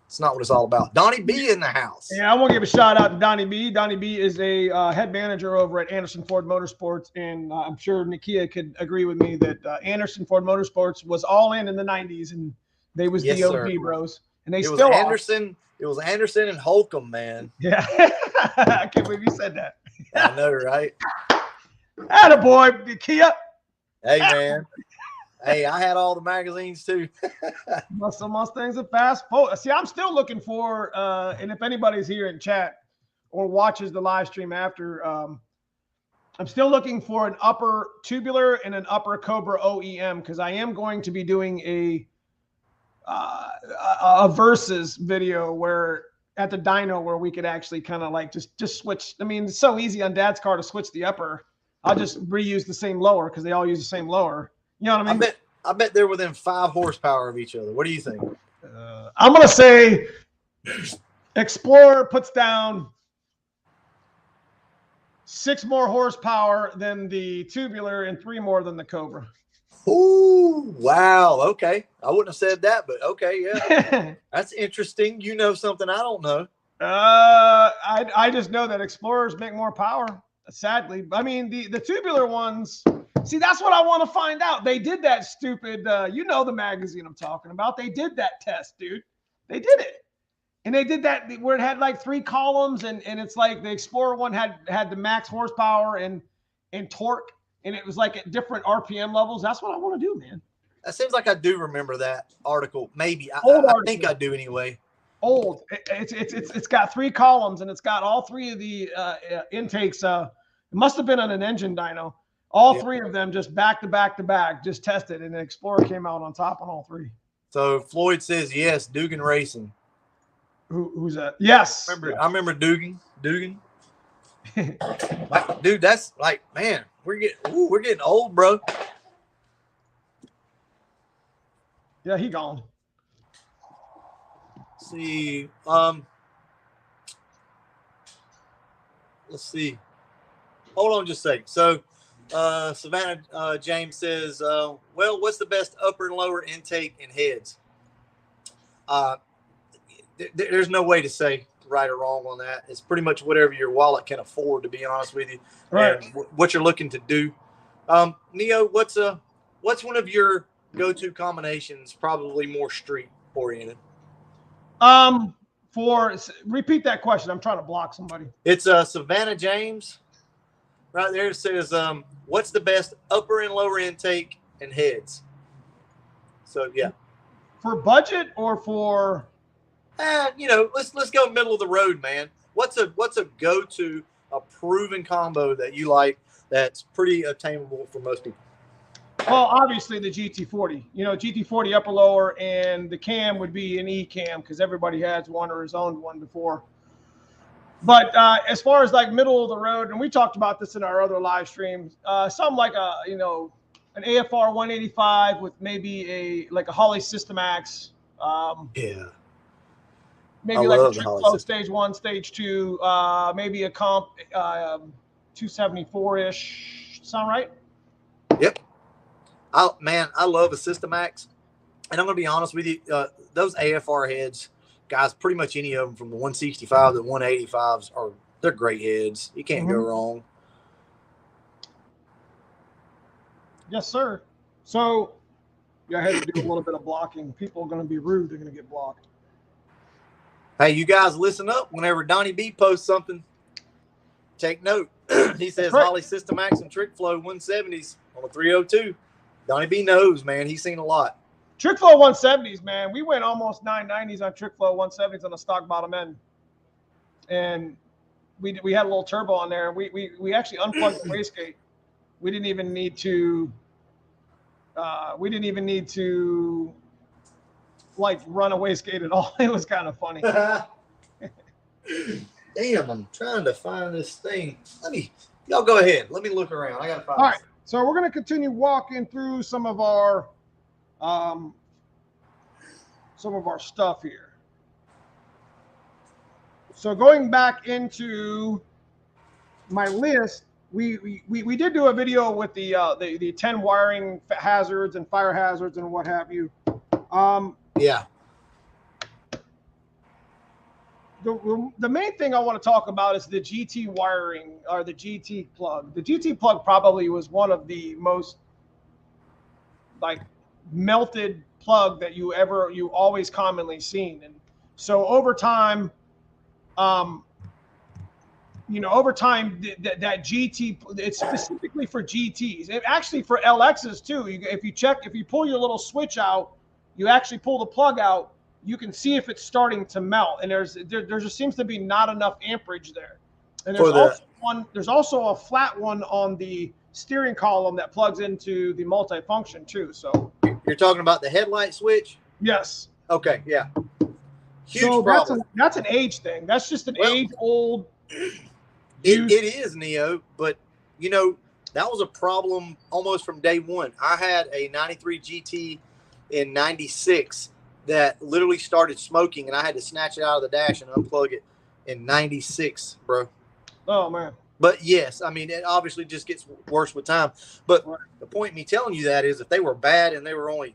B: it's not what it's all about. Donnie B in the house.
A: Yeah, I want to give a shout out to Donnie B. Donnie B is a head manager over at Anderson Ford Motorsports, and I'm sure Nakia could agree with me that Anderson Ford Motorsports was all in the 90s, and they was the OG bros, and it was
B: Anderson and Holcomb, man.
A: Yeah, I can't believe you said that.
B: I know, right?
A: Attaboy, Nakia.
B: Hey, man. Hey, I had all the magazines too.
A: Some Mustangs are fast. See, I'm still looking for, and if anybody's here in chat or watches the live stream after, I'm still looking for an upper tubular and an upper Cobra OEM, because I am going to be doing a versus video where at the dyno where we could actually kind of like just switch. It's so easy on Dad's car to switch the upper. I'll just reuse the same lower because they all use the same lower. You know what I mean?
B: I bet they're within 5 horsepower of each other. What do you think?
A: I'm going to say Explorer puts down 6 more horsepower than the tubular and 3 more than the Cobra.
B: Ooh, wow. Okay. I wouldn't have said that, but okay, yeah. That's interesting. You know something I don't know.
A: I just know that Explorers make more power, sadly. The tubular ones... See, that's what I want to find out. They did that stupid, the magazine I'm talking about. They did that test, dude. They did it. And they did that where it had like 3 columns, and it's like the Explorer one had the max horsepower and torque, and it was like at different RPM levels. That's what I want to do, man.
B: That seems like I do remember that article. Maybe I think I do anyway.
A: Old. It's got 3 columns, and it's got all 3 of the intakes. It must have been on an engine dyno. All 3 of them just back to back to back, just tested, and the Explorer came out on top on all 3.
B: So Floyd says yes, Dugan Racing.
A: Who's that? Yes.
B: I remember Dugan. Dude, that's like, man, we're getting old, bro.
A: Yeah, he gone.
B: Let's see. Let's see. Hold on just a second. So Savannah James says, well, what's the best upper and lower intake and heads? There's no way to say right or wrong on that. It's pretty much whatever your wallet can afford, to be honest with you,
A: right?
B: And what you're looking to do. Neo, what's one of your go-to combinations? Probably more street oriented.
A: Repeat that question. I'm trying to block somebody.
B: It's Savannah James, right there. It says, what's the best upper and lower intake and heads? So yeah,
A: for budget or for.
B: Let's go middle of the road, man. What's a go-to, a proven combo that you like that's pretty attainable for most people?
A: Well, obviously the GT40. GT40 upper lower, and the cam would be an E cam because everybody has one or has owned one before. But as far as like middle of the road, and we talked about this in our other live streams, something like an AFR 185 with maybe a Holly Systemax.
B: Yeah.
A: Maybe like a Triplo stage 1, stage 2, maybe a comp 274-ish. Sound right?
B: Yep. I love a Systemax. And I'm going to be honest with you, those AFR heads, guys, pretty much any of them from the 165 to the 185s they're great heads. You can't go wrong.
A: Yes, sir. So I had to do a little bit of blocking. People are going to be rude. They're going to get blocked.
B: Hey, you guys listen up. Whenever Donnie B posts something, take note. He says Holly Systemax and Trick Flow 170s on a 302. Donnie B knows, man. He's seen a lot.
A: Trick Flow 170s, man. We went almost 990s on Trick Flow 170s on the stock bottom end. And we had a little turbo on there. We actually unplugged the wastegate. We didn't even need to like run a wastegate at all. It was kind of funny.
B: Damn, I'm trying to find this thing. Y'all go ahead. Let me look around. I gotta find
A: all right. So we're gonna continue walking through some of our stuff here. So going back into my list, we did do a video with the 10 wiring hazards and fire hazards and what have you.
B: Yeah.
A: The main thing I want to talk about is the GT wiring, or the GT plug. The GT plug probably was one of the most like melted plug that you always commonly seen. And so over time, that GT, it's specifically for GTs. It actually for LXs too. If you pull your little switch out, you actually pull the plug out, you can see if it's starting to melt, and there just seems to be not enough amperage there. And there's also a flat one on the steering column that plugs into the multifunction too. So
B: you're talking about the headlight switch?
A: Yes.
B: Okay, yeah.
A: Huge problem. That's an age thing. That's just an age-old.
B: It is, Neo, but that was a problem almost from day one. I had a 93 GT in 96 that literally started smoking, and I had to snatch it out of the dash and unplug it in 96, bro.
A: Oh, man.
B: But yes, I mean, it obviously just gets worse with time. But the point of me telling you that is if they were bad and they were only,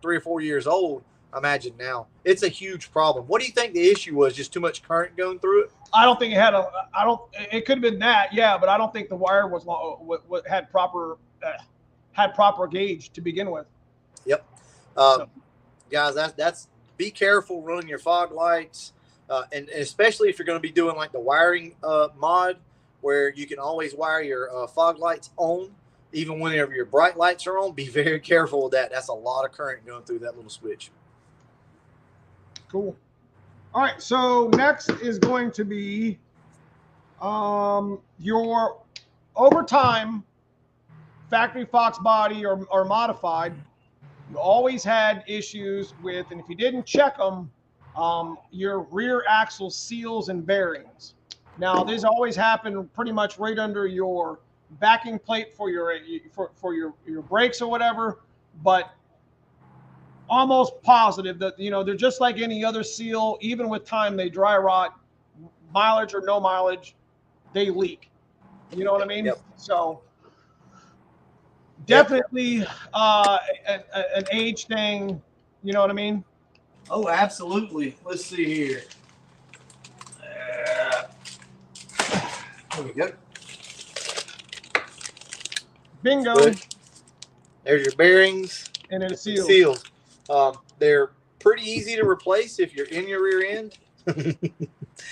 B: 3 or 4 years old, imagine now. It's a huge problem. What do you think the issue was? Just too much current going through it?
A: I don't think it could have been that, yeah, but I don't think the wire had proper gauge to begin with.
B: Yep. Guys, that's be careful running your fog lights. And especially if you're going to be doing like the wiring mod, where you can always wire your fog lights on, even whenever your bright lights are on. Be very careful with that. That's a lot of current going through that little switch.
A: Cool. All right, so next is going to be your over time factory Foxbody or modified. You always had issues with, and if you didn't check them, your rear axle seals and bearings. Now, these always happen pretty much right under your backing plate for your brakes or whatever, but almost positive that, you know, they're just like any other seal. Even with time, they dry rot, mileage or no mileage, they leak. You know what I mean?
B: Yep.
A: So definitely an age thing. You know what I mean?
B: Oh, absolutely. Let's see here. There we go.
A: Bingo.
B: Good. There's your bearings.
A: And then seals.
B: Seals. They're pretty easy to replace if you're in your rear end.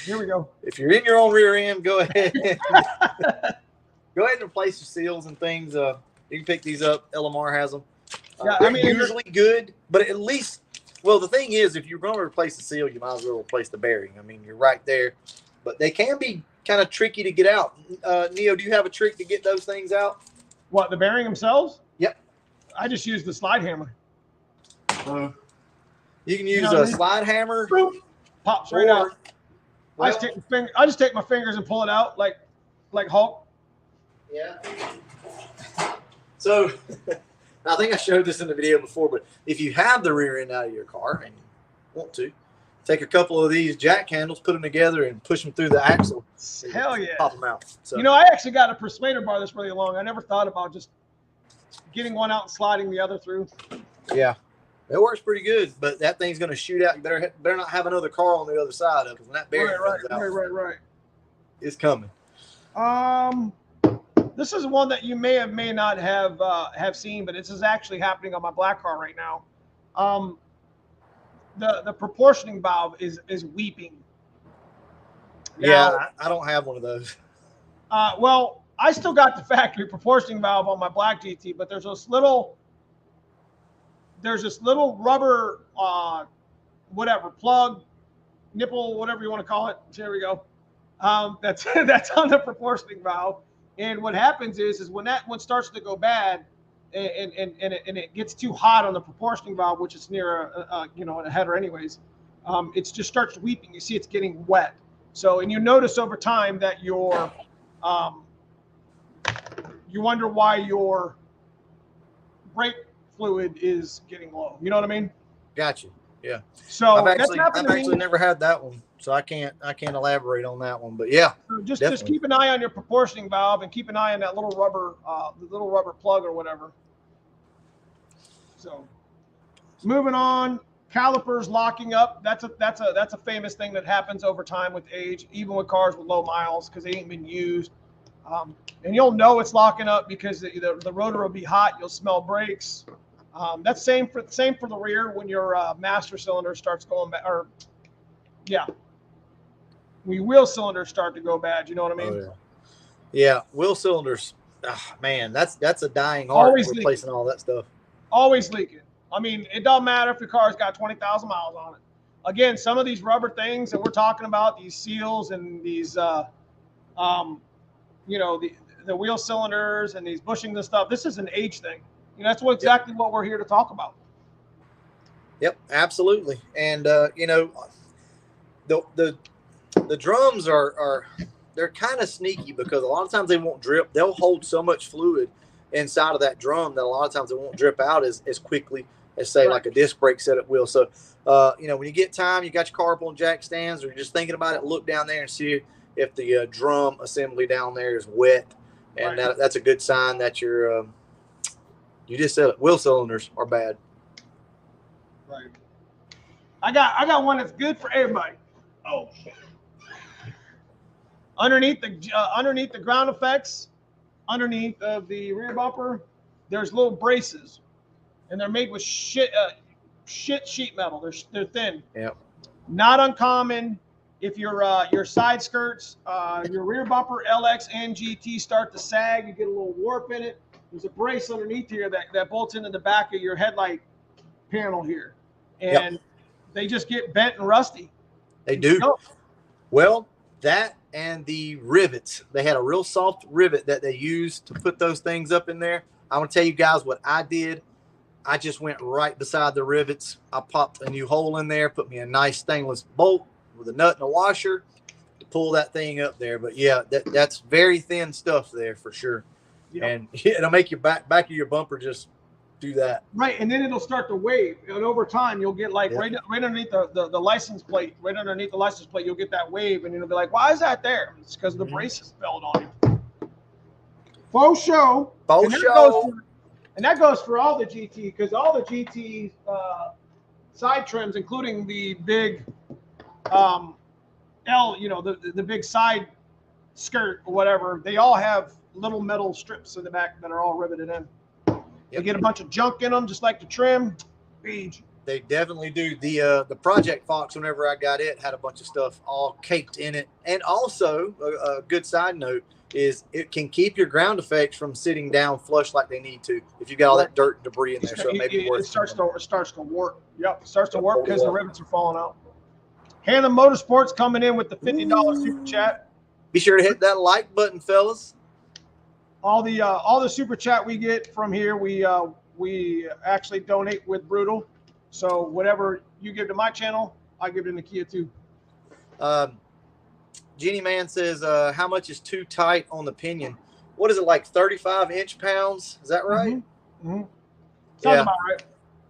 A: Here we go.
B: If you're in your own rear end, go ahead. Go ahead and replace your seals and things. You can pick these up. LMR has them.
A: Yeah, I mean,
B: usually good, but at least, well, the thing is, if you're going to replace the seal, you might as well replace the bearing. I mean, you're right there, but they can be kind of tricky to get out. Neo, do you have a trick to get those things out?
A: What, the bearing themselves?
B: Yep.
A: I just use the slide hammer.
B: You can use a slide hammer.
A: Boop. Pops right out.
B: Well,
A: I just take my fingers and pull it out like Hulk.
B: Yeah. So, I think I showed this in the video before, but if you have the rear end out of your car and you want to, take a couple of these jack handles, put them together, and push them through the axle.
A: Hell yeah.
B: Pop them out. So,
A: you know, I actually got a persuader bar that's really long. I never thought about just getting one out and sliding the other through.
B: Yeah. It works pretty good, but that thing's going to shoot out. You better not have another car on the other side of it, because when that bearing comes out,
A: right.
B: it's coming.
A: This is one that you may not have seen, but this is actually happening on my black car right now. The proportioning valve is weeping. Now,
B: yeah, I don't have one of those.
A: Well, I still got the factory proportioning valve on my black GT, but there's this little rubber whatever plug, nipple, whatever you want to call it. There we go. That's on the proportioning valve. And what happens is when that one starts to go bad, and it gets too hot on the proportioning valve, which is near a header anyways, it just starts weeping. You see it's getting wet. So, and you notice over time that you wonder why your brake fluid is getting low. You know what I mean?
B: Gotcha. Yeah.
A: So
B: I've actually never had that one, so I can't elaborate on that one. But yeah,
A: just keep an eye on your proportioning valve and keep an eye on that little rubber, the little rubber plug or whatever. So, moving on, calipers locking up. That's a famous thing that happens over time with age, even with cars with low miles because they ain't been used. And you'll know it's locking up because the rotor will be hot. You'll smell brakes. That's same for the rear when your master cylinder starts going bad, or when your wheel cylinders start to go bad. You know what I mean?
B: Oh, yeah, wheel cylinders. Oh, man, that's a dying art. Always replacing all that stuff.
A: Always leaking. I mean, it doesn't matter if your car's got 20,000 miles on it. Again, some of these rubber things that we're talking about, these seals and these, the wheel cylinders and these bushings and stuff. This is an age thing. You know, that's exactly what we're here to talk about.
B: Yep, absolutely. And the drums are they're kind of sneaky because a lot of times they won't drip. They'll hold so much fluid inside of that drum that a lot of times it won't drip out as quickly as say like a disc brake setup will. So when you get time, you got your car up on jack stands, or you're just thinking about it, look down there and see if the drum assembly down there is wet, and that's a good sign that your you just said it, wheel cylinders are bad.
A: Right. I got one that's good for everybody. Oh. Underneath the ground effects, underneath of the rear bumper, there's little braces, and they're made with shit sheet metal. They're thin.
B: Yep.
A: Not uncommon if your side skirts, your rear bumper, LX and GT start to sag, you get a little warp in it. There's a brace underneath here that bolts into the back of your headlight panel here, and they just get bent and rusty.
B: They do. Well, that and the rivets. They had a real soft rivet that they used to put those things up in there. I'm going to tell you guys what I did. I just went right beside the rivets. I popped a new hole in there, put me a nice stainless bolt with a nut and a washer to pull that thing up there. But yeah, that's very thin stuff there for sure. Yep. And it'll make your back of your bumper just do that.
A: Right, and then it'll start to wave, and over time you'll get like right underneath the license plate, you'll get that wave, and it'll be like, why is that there? It's because the braces fell on you. Faux show. And that goes for all the GT, because all the GT side trims, including the big the big side skirt or whatever, they all have little metal strips in the back that are all riveted in. They get a bunch of junk in them, just like the trim. Beige.
B: They definitely do. The Project Fox, whenever I got it, had a bunch of stuff all caked in it. And also, a good side note is it can keep your ground effects from sitting down flush like they need to if you got all that dirt and debris in there. So it
A: starts to warp. Yep, it starts to warp because the rivets are falling out. Hannah Motorsports coming in with the $50 super chat.
B: Be sure to hit that like button, fellas.
A: All the super chat we get from here, we actually donate with Brutal. So whatever you give to my channel, I give it to Kia too.
B: Jenny Man says, how much is too tight on the pinion? What is it, like 35 inch-pounds? Is that right?
A: Mm-hmm. Mm-hmm. Sounds about right.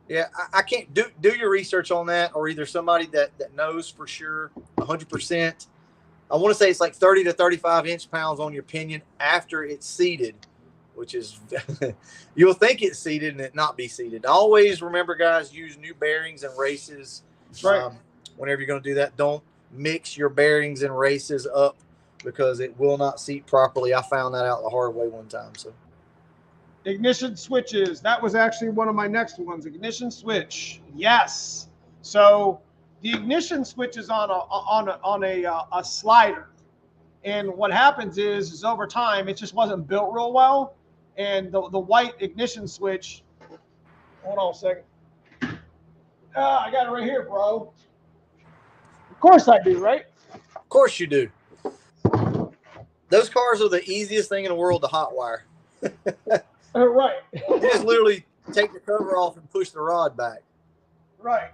B: Yeah, I can't do your research on that, or either somebody that knows for sure 100%. I want to say it's like 30 to 35 inch-pounds on your pinion after it's seated, which is you'll think it's seated and it not be seated. Always remember, guys, use new bearings and races.
A: Right.
B: Whenever you're going to do that, don't mix your bearings and races up because it will not seat properly. I found that out the hard way one time. So,
A: ignition switches. That was actually one of my next ones. Ignition switch. Yes. So the ignition switch is on a slider, and what happens is over time it just wasn't built real well, and the white ignition switch. Hold on a second. I got it right here, bro. Of course I do, right?
B: Of course you do. Those cars are the easiest thing in the world to hotwire.
A: Right.
B: You just literally take the cover off and push the rod back.
A: Right.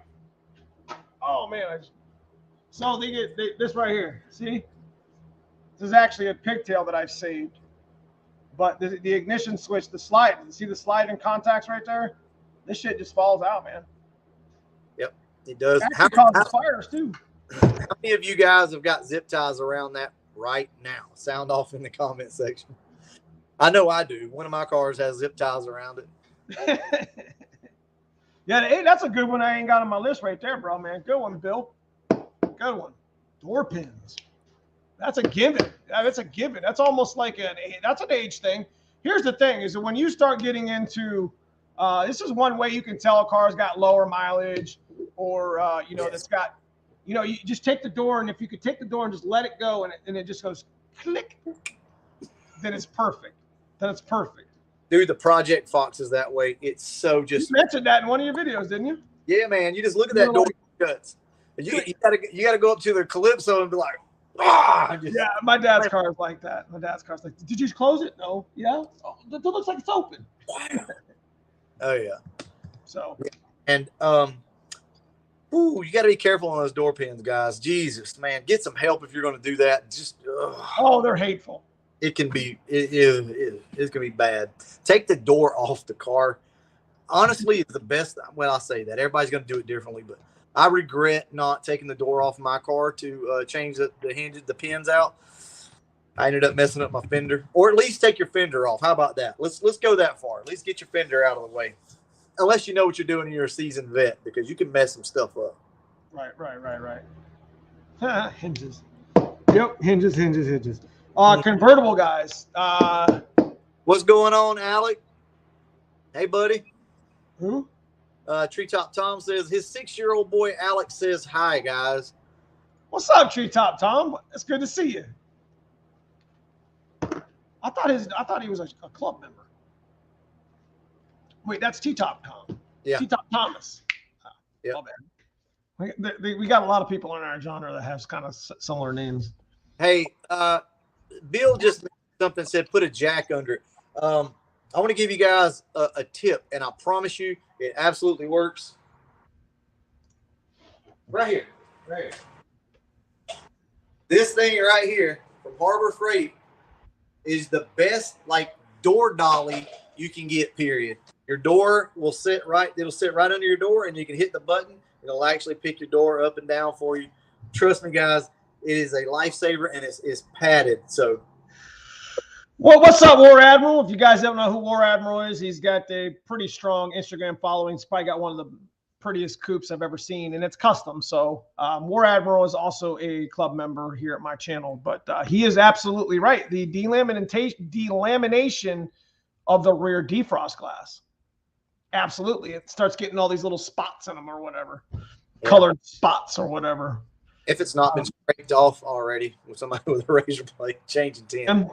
A: Oh man! So they get this right here. See, this is actually a pigtail that I've saved. But the ignition switch, the slide. See the slide and contacts right there? This shit just falls out, man.
B: Yep, it does.
A: How causes fires too.
B: How many of you guys have got zip ties around that right now? Sound off in the comment section. I know I do. One of my cars has zip ties around it.
A: Yeah, hey, that's a good one I ain't got on my list right there, bro, man. Good one, Bill. Good one. Door pins. That's a given. That's a given. That's almost like that's an age thing. Here's the thing is that when you start getting into this is one way you can tell a car's got lower mileage or that's got, you just take the door, and if you could take the door and just let it go and it just goes click, then it's perfect. Then it's perfect.
B: Dude, the Project Fox is that way. It's so just.
A: You mentioned that in one of your videos, didn't you?
B: Yeah, man. You just look at that door guts. You gotta go up to the Calypso and be like, ah.
A: Yeah, my dad's car is like that. My dad's car's like, did you just close it? No. Yeah. Oh, it looks like it's open.
B: Oh yeah.
A: So.
B: And you got to be careful on those door pins, guys. Jesus, man, get some help if you're going to do that. Just.
A: Oh, they're hateful.
B: It can be, it's going to be bad. Take the door off the car. Honestly, it's the best. Well, I say that. Everybody's going to do it differently, but I regret not taking the door off my car to change the hinges, the pins out. I ended up messing up my fender. Or at least take your fender off. How about that? Let's go that far. At least get your fender out of the way. Unless you know what you're doing and you're a seasoned vet, because you can mess some stuff up.
A: Right. Hinges. Yep, hinges. Convertible guys.
B: What's going on, Alec? Hey, buddy.
A: Who?
B: Treetop Tom says his 6-year-old boy Alex says hi, guys.
A: What's up, Treetop Tom? It's good to see you. I thought he was a club member. Wait, that's T-Top Tom.
B: Yeah.
A: T-Top Thomas.
B: Yeah.
A: We got a lot of people in our genre that have kind of similar names.
B: Hey, Bill just mentioned something, said put a jack under it. I want to give you guys a tip, and I promise you it absolutely works. Right here. Right here. This thing right here from Harbor Freight is the best like door dolly you can get, period. Your door will sit right, it'll sit right under your door, and you can hit the button. It'll actually pick your door up and down for you. Trust me, guys, it is a lifesaver, and it's padded. So,
A: well, what's up, War Admiral? If you guys don't know who War Admiral is, he's got a pretty strong Instagram following. He's probably got one of the prettiest coupes I've ever seen, and it's custom. So War Admiral is also a club member here at my channel, but he is absolutely right. The delamination of the rear defrost glass. Absolutely. It starts getting all these little spots in them or whatever, colored spots or whatever.
B: If it's not been scraped off already with somebody with a razor blade changing tint.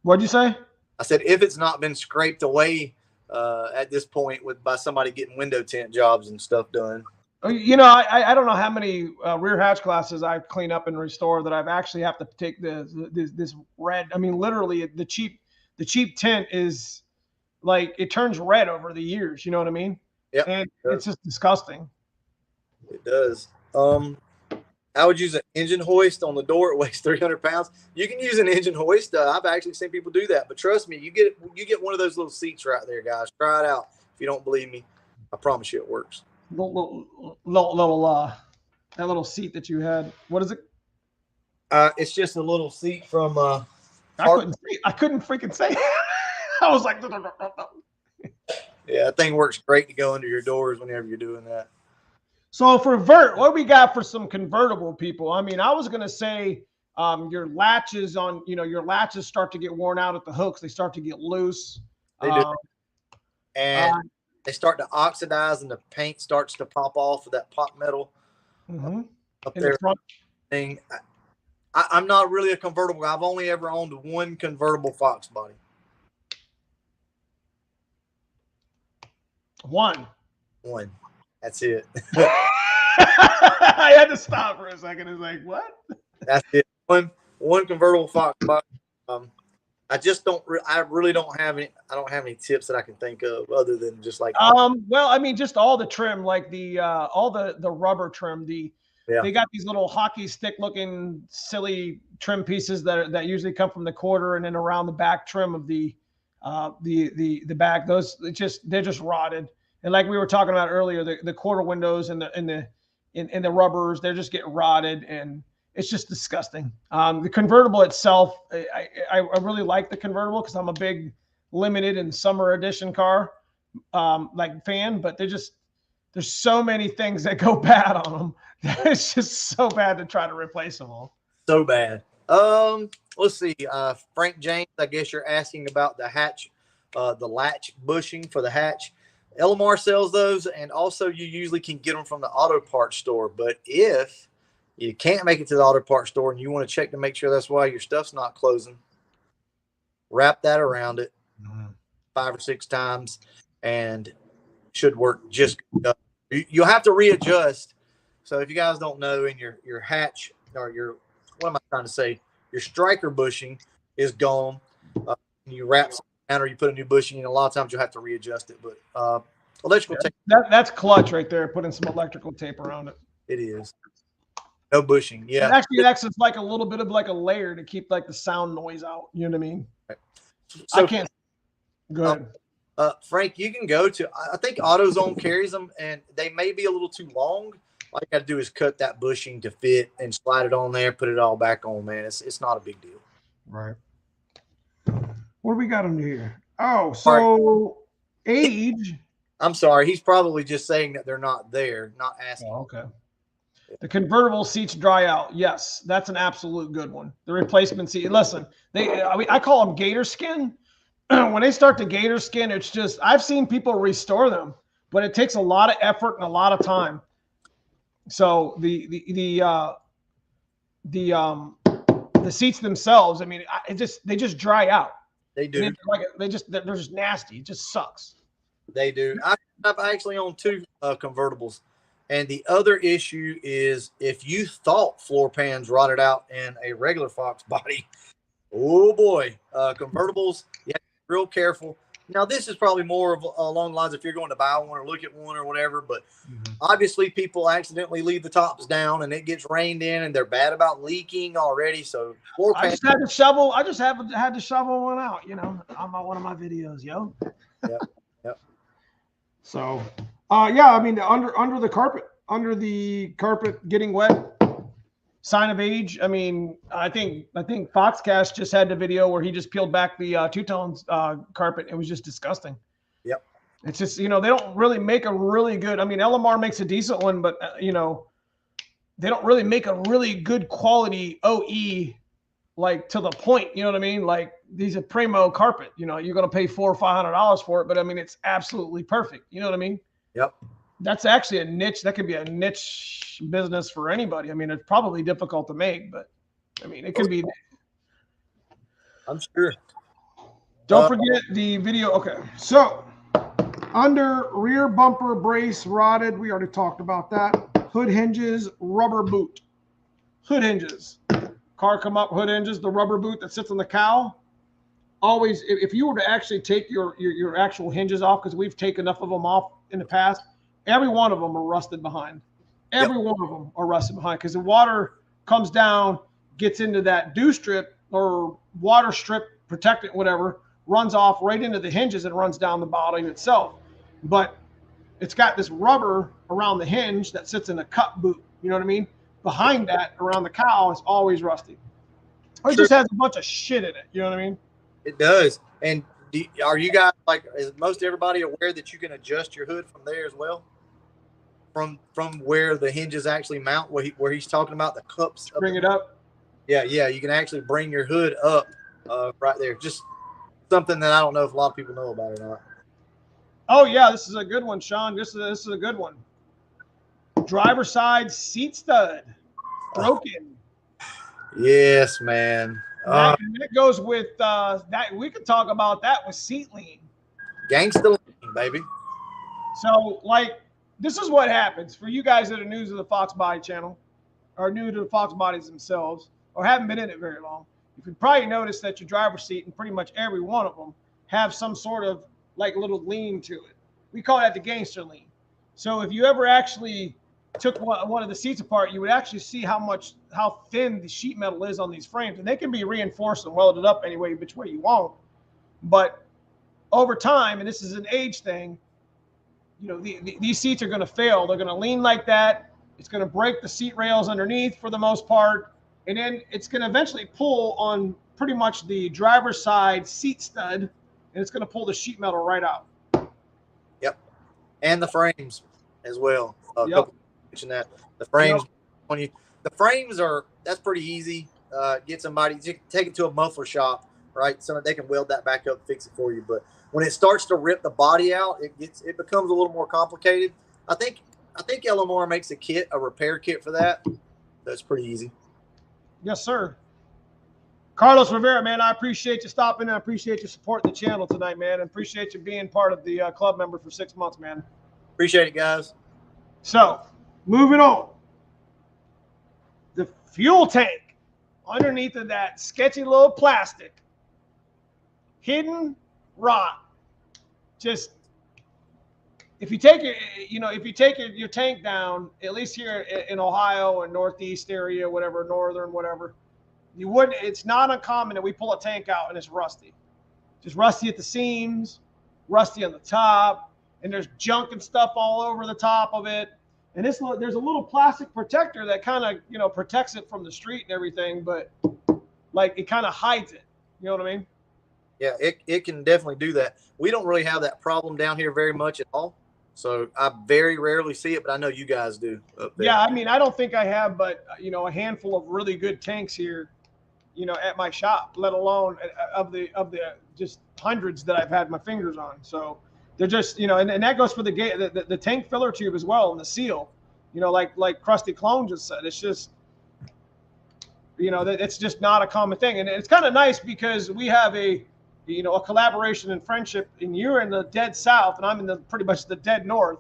A: What'd you say?
B: I said, if it's not been scraped away at this point by somebody getting window tint jobs and stuff done.
A: You know, I don't know how many rear hatch glasses I clean up and restore that I've actually have to take this red. I mean, literally the cheap tint is like, it turns red over the years. You know what I mean?
B: Yeah.
A: And it's just disgusting.
B: It does. I would use an engine hoist on the door. It weighs 300 pounds. You can use an engine hoist. I've actually seen people do that, but trust me, you get one of those little seats right there, guys. Try it out. If you don't believe me, I promise you it works.
A: That little seat that you had. What is it?
B: It's just a little seat from.
A: I couldn't freaking say it. I was like,
B: yeah, that thing works great to go under your doors whenever you're doing that.
A: So for vert, what we got for some convertible people? I mean, I was gonna say your latches start to get worn out at the hooks. They start to get loose.
B: They do. And they start to oxidize, and the paint starts to pop off of that pot metal up there. The front thing. I'm not really a convertible guy. I've only ever owned one convertible Foxbody.
A: One.
B: That's it.
A: I had to stop for a second. It's like, what?
B: That's it. One convertible Foxbody. I just don't. I really don't have any. I don't have any tips that I can think of other than just like.
A: Well, I mean, just all the trim, like all the rubber trim. They got these little hockey stick looking silly trim pieces that usually come from the quarter and then around the back trim of the back. Those they're just rotted. And like we were talking about earlier, the quarter windows and the rubbers, they're just getting rotted, and it's just disgusting. The convertible itself, I really like the convertible because I'm a big limited and summer edition car fan, but there's so many things that go bad on them. It's just so bad to try to replace them all.
B: So bad. Let's see. Frank James, I guess you're asking about the hatch, the latch bushing for the hatch. LMR sells those, and also you usually can get them from the auto parts store. But if you can't make it to the auto parts store and you want to check to make sure that's why your stuff's not closing, wrap that around it 5 or 6 times, and should work just good. You'll have to readjust. So if you guys don't know, in your hatch or what am I trying to say? Your striker bushing is gone. You wrap something down or you put a new bushing, and a lot of times you'll have to readjust it. But electrical tape.
A: That's clutch right there. Putting some electrical tape around it.
B: It is. No bushing. Yeah.
A: And actually, that's just like a little bit of like a layer to keep like the sound noise out. You know what I mean?
B: Right. So,
A: I can't. Go ahead.
B: Frank, you can go to, I think AutoZone carries them, and they may be a little too long. All you got to do is cut that bushing to fit and slide it on there, put it all back on, man. It's not a big deal.
A: Right. What do we got under here? Oh, so age.
B: I'm sorry. He's probably just saying that they're not there, not asking.
A: Oh, okay. The convertible seats dry out. Yes, that's an absolute good one. The replacement seat. Listen, I call them gator skin. When they start to gator skin, it's just, I've seen people restore them, but it takes a lot of effort and a lot of time. So the seats themselves, I mean, they just dry out.
B: They do.
A: They're just nasty. It just sucks.
B: They do. I've actually owned 2 convertibles. And the other issue is if you thought floor pans rotted out in a regular Foxbody, oh boy, convertibles, you have to be real careful. Now, this is probably more of along the lines if you're going to buy one or look at one or whatever, but obviously people accidentally leave the tops down and it gets rained in and they're bad about leaking already. So floor pans,
A: I just had to shovel. I just had to shovel one out, you know, on one of my videos, yo.
B: Yep. Yep.
A: So, yeah, I mean, under the carpet getting wet, sign of age. I mean, I think Foxcast just had the video where he just peeled back the two-tones carpet. It was just disgusting.
B: Yep.
A: It's just, you know, they don't really make a really good. I mean, LMR makes a decent one, but you know, they don't really make a really good quality OE, like to the point. You know what I mean? Like these are Primo carpet. You know, you're gonna pay $400 or $500 for it, but I mean, it's absolutely perfect. You know what I mean?
B: Yep.
A: That's actually a niche. That could be a niche business for anybody. I mean, it's probably difficult to make, but I mean, it could be.
B: I'm sure.
A: Don't forget the video. Okay, so under rear bumper brace rotted. We already talked about that. Hood hinges, rubber boot. Hood hinges. Car come up, hood hinges, the rubber boot that sits on the cowl. Always, if you were to actually take your actual hinges off, because we've taken enough of them off in the past, every one of them are rusted behind. Every one of them are rusted behind because the water comes down, gets into that dew strip or water strip protectant, whatever, runs off right into the hinges and runs down the bottom itself. But it's got this rubber around the hinge that sits in a cut boot. You know what I mean? Behind that, around the cowl, is always rusty. Or it just has a bunch of shit in it. You know what I mean?
B: It does. And are you guys, like, is most everybody aware that you can adjust your hood from there as well? From where the hinges actually mount, where he's talking about the cups.
A: Bring it up.
B: Yeah, you can actually bring your hood up right there. Just something that I don't know if a lot of people know about or not.
A: Oh yeah, this is a good one, Sean. This is a good one. Driver side seat stud broken.
B: Yes, man.
A: That goes with that. We could talk about that with seat lean.
B: Gangsta lean, baby.
A: So, like, this is what happens for you guys that are new to the Foxbody channel, or new to the Foxbodies themselves, or haven't been in it very long. You can probably notice that your driver's seat and pretty much every one of them have some sort of like little lean to it. We call that the gangster lean. So if you ever actually took one of the seats apart, you would actually see how thin the sheet metal is on these frames, and they can be reinforced and welded up which way you want. But over time, and this is an age thing, you know, these seats are going to fail. They're going to lean like that. It's going to break the seat rails underneath for the most part, and then it's going to eventually pull on pretty much the driver's side seat stud, and it's going to pull the sheet metal right out.
B: Yep, and the frames as well.
A: Yep.
B: Mention that the frames the frames that's pretty easy. Get somebody take it to a muffler shop, right? So they can weld that back up, fix it for you. But when it starts to rip the body out, it becomes a little more complicated. I think LMR makes a repair kit for that. That's pretty easy.
A: Yes, sir. Carlos Rivera, man, I appreciate you stopping. I appreciate you supporting the channel tonight, man. I appreciate you being part of the club member for 6 months, man.
B: Appreciate it, guys.
A: So, moving on. The fuel tank underneath of that sketchy little plastic. Hidden rot. Just, if you take your tank down, at least here in Ohio or Northeast area, whatever, northern, whatever, it's not uncommon that we pull a tank out and it's rusty. Just rusty at the seams, rusty on the top, and there's junk and stuff all over the top of it. And there's a little plastic protector that kind of, you know, protects it from the street and everything, but like it kind of hides it. You know what I mean?
B: Yeah, it can definitely do that. We don't really have that problem down here very much at all. So I very rarely see it, but I know you guys do up there.
A: Yeah, I mean, I don't think I have, but, you know, a handful of really good tanks here, you know, at my shop, let alone of the just hundreds that I've had my fingers on. So they're just, you know, and that goes for the tank filler tube as well, and the seal. You know, like Krusty Clone just said, it's just, you know, that it's just not a common thing. And it's kind of nice because we have a collaboration and friendship, and you're in the dead South and I'm in the pretty much the dead North,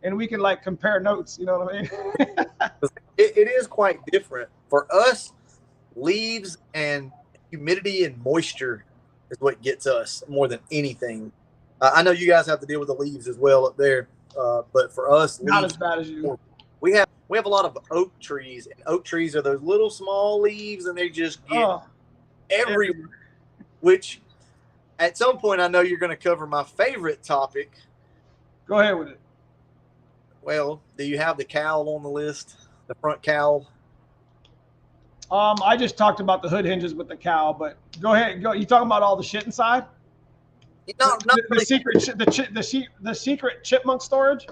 A: and we can like compare notes. You know what I mean?
B: It is quite different for us. Leaves and humidity and moisture is what gets us more than anything. I know you guys have to deal with the leaves as well up there, but for us,
A: not
B: leaves,
A: as bad as you.
B: We have a lot of oak trees, and oak trees are those little small leaves, and they just get everywhere. Which, at some point, I know you're going to cover my favorite topic.
A: Go ahead with it.
B: Well, do you have the cowl on the list? The front cowl?
A: I just talked about the hood hinges with the cowl, but go ahead. Go. You talking about all the shit inside?
B: Not
A: the
B: really.
A: the secret chipmunk storage.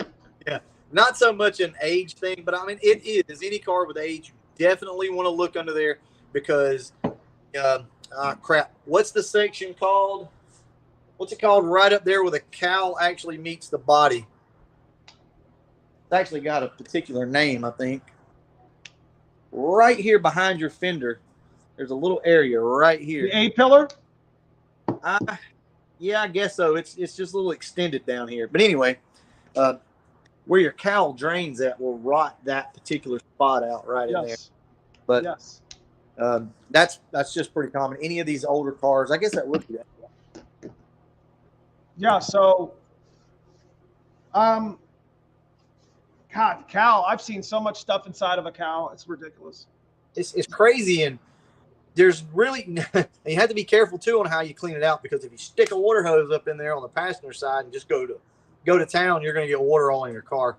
B: Yeah, not so much an age thing, but I mean it is. Any car with age, you definitely want to look under there because, crap. What's the section called? What's it called? Right up there where the cowl actually meets the body. It's actually got a particular name, I think. Right here behind your fender, there's a little area right here.
A: The A-pillar?
B: Yeah, I guess so. It's just a little extended down here. But anyway, where your cowl drains at will rot that particular spot out right in there. But
A: yes,
B: that's just pretty common. Any of these older cars, I guess that would be that.
A: Yeah. So, God, cowl. I've seen so much stuff inside of a cowl. It's ridiculous.
B: It's crazy, and there's really you have to be careful too on how you clean it out, because if you stick a water hose up in there on the passenger side and just go to town, you're going to get water all in your car.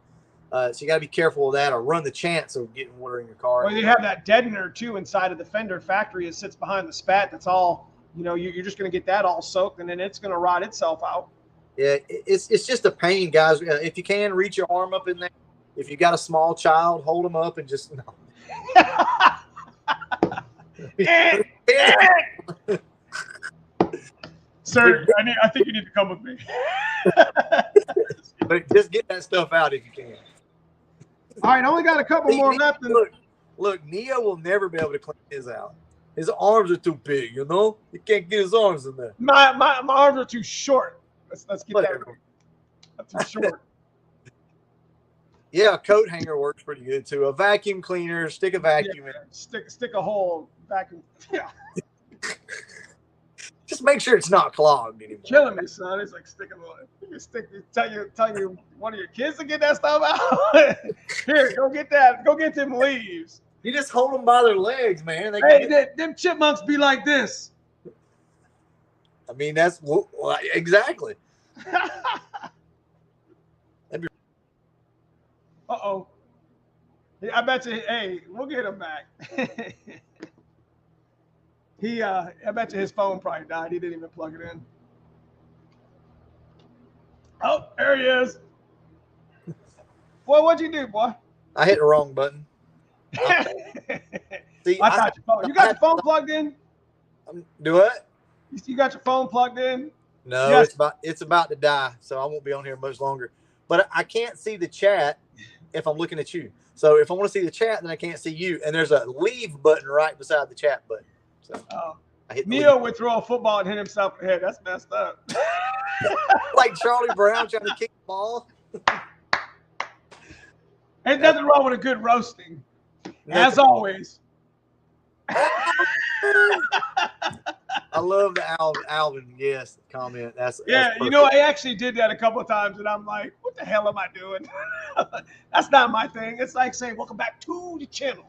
B: So you got to be careful of that, or run the chance of getting water in your car.
A: Well, you have that deadener too inside of the fender factory. It sits behind the spat. That's all. You know, you're just going to get that all soaked, and then it's going to rot itself out.
B: Yeah, it's just a pain, guys. If you can, reach your arm up in there. If you got a small child, hold them up and just. No.
A: Sir, I think you need to come with me.
B: But just get that stuff out if you can.
A: All right, I only got a couple more left.
B: Look, Neo will never be able to clean his out. His arms are too big, you know? He can't get his arms in there.
A: My arms are too short. Let's get that. That's too short.
B: Yeah, a coat hanger works pretty good too. A vacuum cleaner, stick a vacuum in.
A: Stick a hole vacuum. Yeah.
B: Just make sure it's not clogged anymore.
A: Killing me, son. It's like sticking tell you one of your kids to get that stuff out. Here, go get that. Go get them leaves.
B: You just hold them by their legs, man.
A: Them chipmunks be like this.
B: I mean, that's exactly.
A: Uh-oh. I bet you, hey, we'll get him back. I bet you his phone probably died. He didn't even plug it in. Oh, there he is. Boy, what'd you do, boy?
B: I hit the wrong button. See,
A: I got your phone. You got your phone plugged in?
B: Do what?
A: You got your phone plugged in?
B: No,
A: yes.
B: it's about to die, so I won't be on here much longer. But I can't see the chat if I'm looking at you. So if I want to see the chat, then I can't see you. And there's a leave button right beside the chat button. So I hit
A: Neo would throw a football and hit himself in the head. That's messed up.
B: Like Charlie Brown trying to kick the ball.
A: Ain't nothing wrong with a good roasting. As always.
B: I love the Alvin yes comment. That's
A: you know, I actually did that a couple of times, and I'm like, what the hell am I doing? That's not my thing. It's like saying, welcome back to the channel.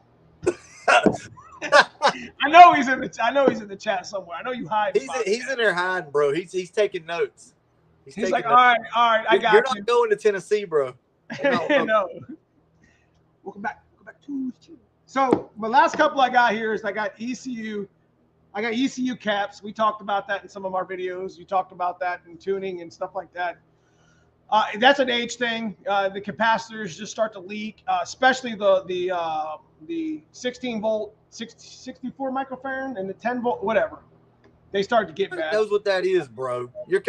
A: I know he's in the chat somewhere. I know you hide.
B: He's in there hiding, bro. He's taking notes.
A: He's like, all right, I got you.
B: You're not going to Tennessee, bro.
A: No. Welcome back to the channel. So my last couple I got here is I got ECU caps. We talked about that in some of our videos. You talked about that in tuning and stuff like that. That's an age thing. The capacitors just start to leak, especially the 16 volt, 64 microfarad and the 10 volt, whatever. They start to get bad.
B: Knows what that is, bro. Your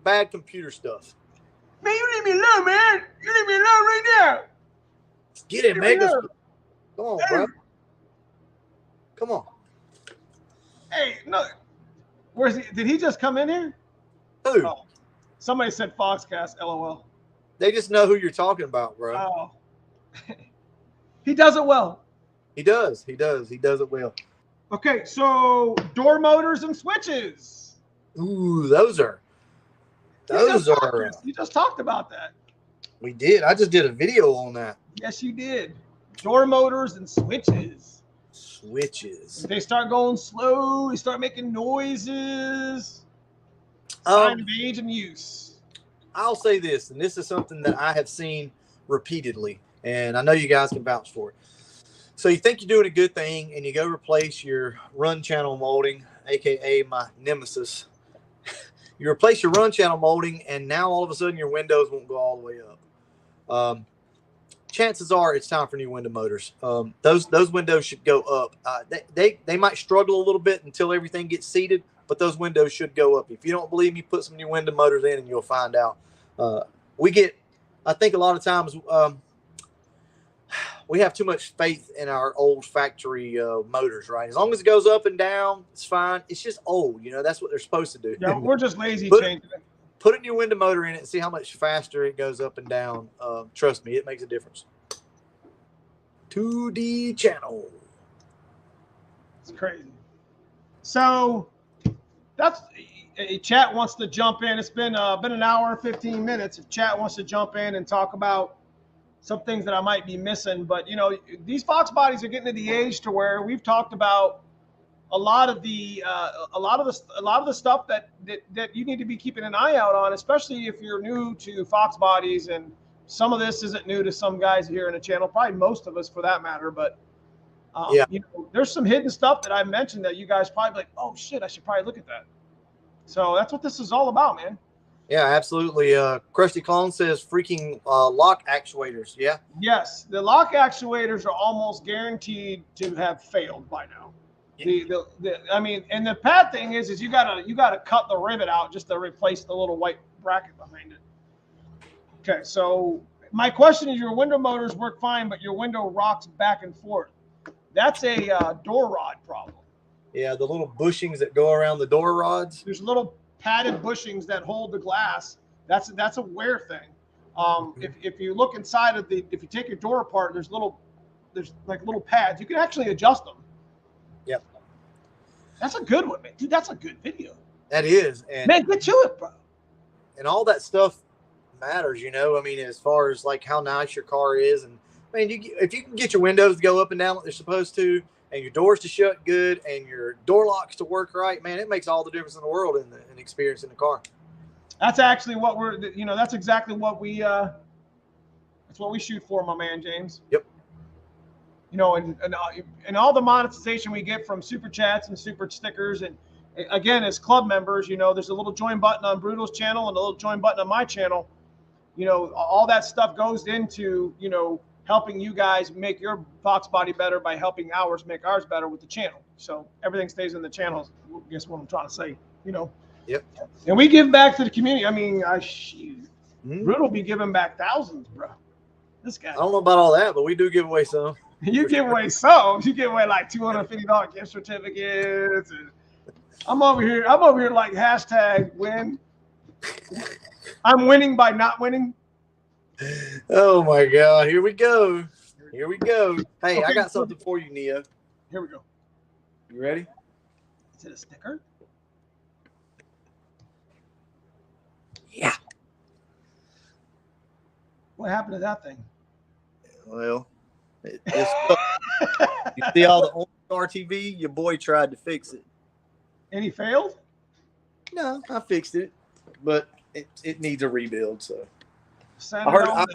B: bad computer stuff.
A: Man, you leave me alone, man. You leave me alone right now.
B: Get him, make us. Come on, bro.
A: Hey.
B: Come on.
A: Hey, no. Where's he? Did he just come in here?
B: Who?
A: Oh, somebody said Foxcast, LOL.
B: They just know who you're talking about, bro.
A: Oh. He does it well.
B: He does. He does. He does it well.
A: Okay, so door motors and switches.
B: Ooh, those are.
A: You just talked about that.
B: We did. I just did a video on that.
A: Yes, you did. Door motors and switches.
B: Switches.
A: If they start going slow, they start making noises. Sign of age and use.
B: I'll say this, and this is something that I have seen repeatedly, and I know you guys can vouch for it. So you think you're doing a good thing, and you go replace your run channel molding, aka my nemesis. You replace your run channel molding, and now all of a sudden your windows won't go all the way up. Chances are it's time for new window motors. Those windows should go up. They might struggle a little bit until everything gets seated, but those windows should go up. If you don't believe me, put some new window motors in and you'll find out. I think a lot of times we have too much faith in our old factory motors, right? As long as it goes up and down, it's fine. It's just old, that's what they're supposed to do.
A: Yeah, we're just lazy changing it.
B: Put a new window motor in it and see how much faster it goes up and down. Trust me, it makes a difference. 2D channel.
A: It's crazy. So that's chat wants to jump in. It's been an hour and 15 minutes. If chat wants to jump in and talk about some things that I might be missing, but these Foxbodies are getting to the age to where we've talked about a lot of the stuff that you need to be keeping an eye out on, especially if you're new to Foxbodies. And some of this isn't new to some guys here in the channel, probably most of us for that matter. But there's some hidden stuff that I mentioned that you guys probably like, oh shit, I should probably look at that. So that's what this is all about, man.
B: Yeah, absolutely. Krusty Clone says freaking lock actuators. Yeah. Yes,
A: the lock actuators are almost guaranteed to have failed by now. And the bad thing is you gotta cut the rivet out just to replace the little white bracket behind it. Okay, so my question is, your window motors work fine, but your window rocks back and forth. That's a door rod problem.
B: Yeah, the little bushings that go around the door rods.
A: There's little padded bushings that hold the glass. That's a wear thing. If you look inside of if you take your door apart, there's like little pads. You can actually adjust them.
B: Yep.
A: That's a good one, man. Dude, that's a good video.
B: That is. And
A: man, get to it, bro.
B: And all that stuff matters, I mean, as far as like how nice your car is. And I mean, if you can get your windows to go up and down like they're supposed to, and your doors to shut good, and your door locks to work right, man, it makes all the difference in the world in the experience in the car. That's
A: actually what that's exactly what that's what we shoot for, my man, James.
B: Yep.
A: And all the monetization we get from super chats and super stickers, and again, as club members, there's a little join button on Brutal's channel and a little join button on my channel. All that stuff goes into, helping you guys make your Foxbody better by helping ours make ours better with the channel. So everything stays in the channels. I guess what I'm trying to say,
B: Yep.
A: And we give back to the community. I mean, Brutal be giving back thousands, bro. This guy.
B: I don't know about all that, but we do give away some.
A: You give away some. You give away like $250 gift certificates. And I'm over here like #win. I'm winning by not winning.
B: Oh my God! Here we go. Here we go. Hey, okay. I got something for you, Neo.
A: Here we go.
B: You ready?
A: Is it a sticker?
B: Yeah.
A: What happened to that thing?
B: Well, you see all the old RTV? Your boy tried to fix it.
A: And he failed?
B: No, I fixed it, but it needs a rebuild. So
A: I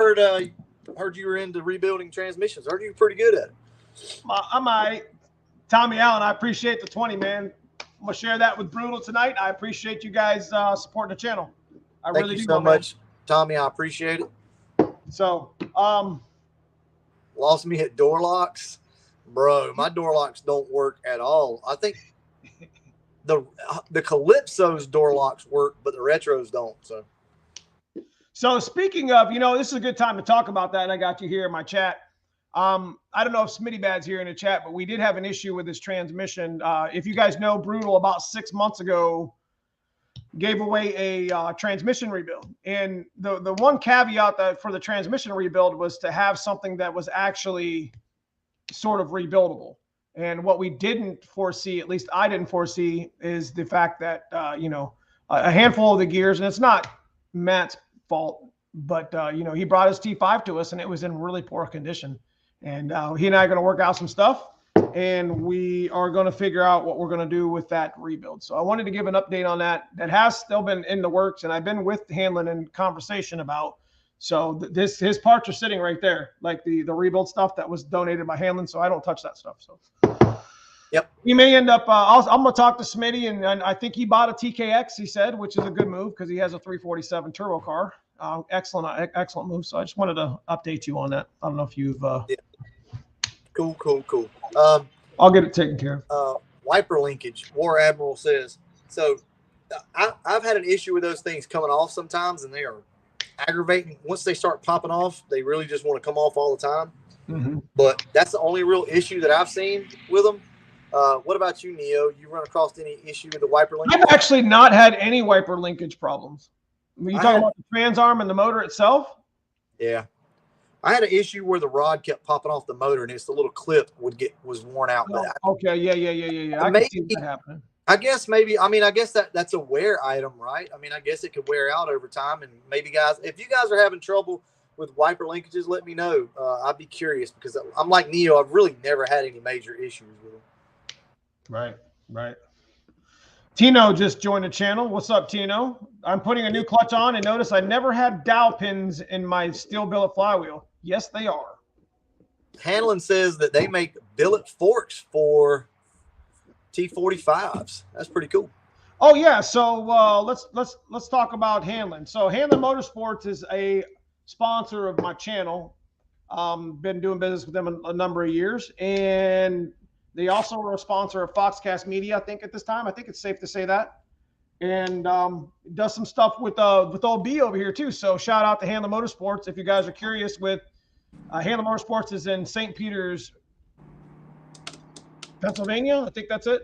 B: heard you were into rebuilding transmissions. I heard you were pretty good at it.
A: I might. Tommy Allen, I appreciate the 20, man. I'm gonna share that with Brutal tonight. I appreciate you guys supporting the channel. I
B: Thank
A: really
B: you
A: do
B: so much, Tommy. I appreciate it.
A: So,
B: lost me at door locks, bro. My door locks don't work at all. I think the Calypso's door locks work, but the retros don't. So
A: speaking of, this is a good time to talk about that. And I got you here in my chat. I don't know if Smitty Bad's here in the chat, but we did have an issue with this transmission. If you guys know, Brutal about 6 months ago gave away a transmission rebuild. And the one caveat that for the transmission rebuild was to have something that was actually sort of rebuildable. And what we didn't foresee, at least I didn't foresee, is the fact that, a handful of the gears, and it's not Matt's fault, but, he brought his T5 to us and it was in really poor condition. And he and I are going to work out some stuff, and we are going to figure out what we're going to do with that rebuild. So I wanted to give an update on that. That has still been in the works, and I've been with Hanlon in conversation about. So his parts are sitting right there, like the rebuild stuff that was donated by Hanlon. So I don't touch that stuff. So
B: yep,
A: we may end up. I'm going to talk to Smitty, and I think he bought a TKX. He said, which is a good move because he has a 347 turbo car. Excellent move. So I just wanted to update you on that. I don't know if you've.
B: Yeah. Cool.
A: I'll get it taken care of.
B: Wiper linkage. War Admiral says so. I've had an issue with those things coming off sometimes, and they are aggravating. Once they start popping off, they really just want to come off all the time.
A: Mm-hmm.
B: But that's the only real issue that I've seen with them. What about you, Neo? You run across any issue with the wiper linkage?
A: I've actually not had any wiper linkage problems. You talking about the trans arm and the motor itself?
B: Yeah. I had an issue where the rod kept popping off the motor, and it's the little clip was worn out.
A: Okay, yeah. I can see that happening.
B: I guess that's a wear item, right? I mean, I guess it could wear out over time, and maybe if you guys are having trouble with wiper linkages, let me know. I'd be curious because I'm like Neo. I've really never had any major issues with them.
A: Right. Tino just joined the channel. What's up, Tino? I'm putting a new clutch on, and notice I never had dowel pins in my steel billet flywheel. Yes, they are.
B: Hanlon says that they make billet forks for T45s. That's pretty cool.
A: Oh yeah. So let's talk about Hanlon. So Hanlon Motorsports is a sponsor of my channel. Been doing business with them a number of years, and they also are a sponsor of Foxcast Media, I think, at this time. I think it's safe to say that. And does some stuff with old B over here, too. So shout out to Hanlon Motorsports. If you guys are curious, Hanlon Motorsports is in St. Peters, Pennsylvania. I think that's it.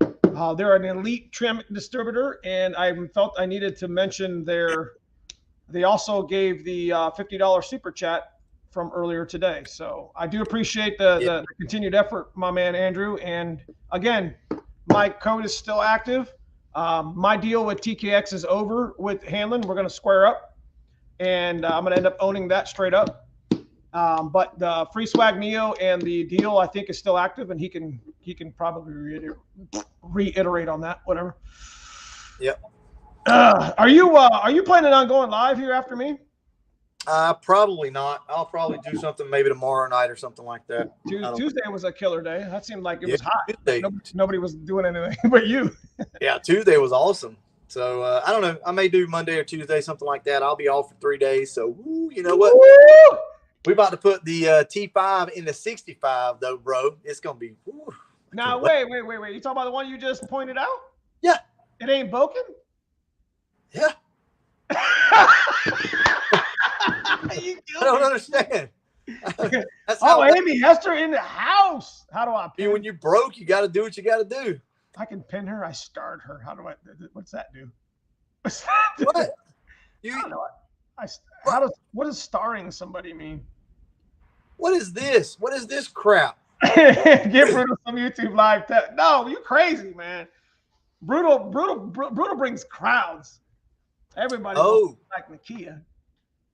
A: They're an elite trim distributor, and I felt I needed to mention they also gave the $50 super chat from earlier today. So I do appreciate the continued effort, my man Andrew. And again, my code is still active. My deal with TKX is over with Hanlon. We're going to square up, and I'm going to end up owning that straight up. But the Free Swag Neo and the deal, I think, is still active, and he can probably reiterate on that, whatever.
B: Yep.
A: Are you planning on going live here after me?
B: Probably not. I'll probably do something maybe tomorrow night or something like that.
A: Tuesday was a killer day. That seemed like it was hot.
B: Tuesday.
A: Nobody was doing anything but you.
B: Yeah, Tuesday was awesome. So I don't know. I may do Monday or Tuesday, something like that. I'll be off for 3 days. So you know what?
A: Woo!
B: We about to put the T5 in the 65 though, bro. It's gonna be. Woo.
A: Now wait. You talking about the one you just pointed out?
B: Yeah.
A: It ain't broken?
B: Yeah. I don't understand.
A: Amy Hester in the house. How do I pin?
B: When you're broke, you got to do what you got to do.
A: I can pin her. I starred her. How do I? What's that do?
B: What?
A: What does starring somebody mean?
B: What is this? What is this crap?
A: Give Brutal some YouTube live. No, you crazy, man. Brutal brings crowds. Everybody like Nakia.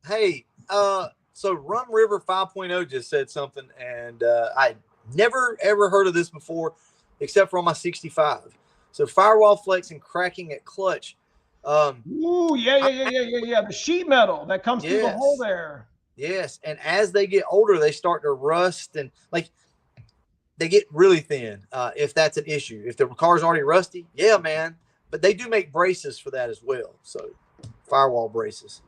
B: Hey, so Run River 5.0 just said something, and I never ever heard of this before, except for on my 65. So firewall flex and cracking at clutch.
A: Ooh, yeah. The sheet metal that comes through the hole there.
B: Yes, and as they get older, they start to rust and they get really thin. If that's an issue, if the car's already rusty, yeah, man. But they do make braces for that as well. So firewall braces.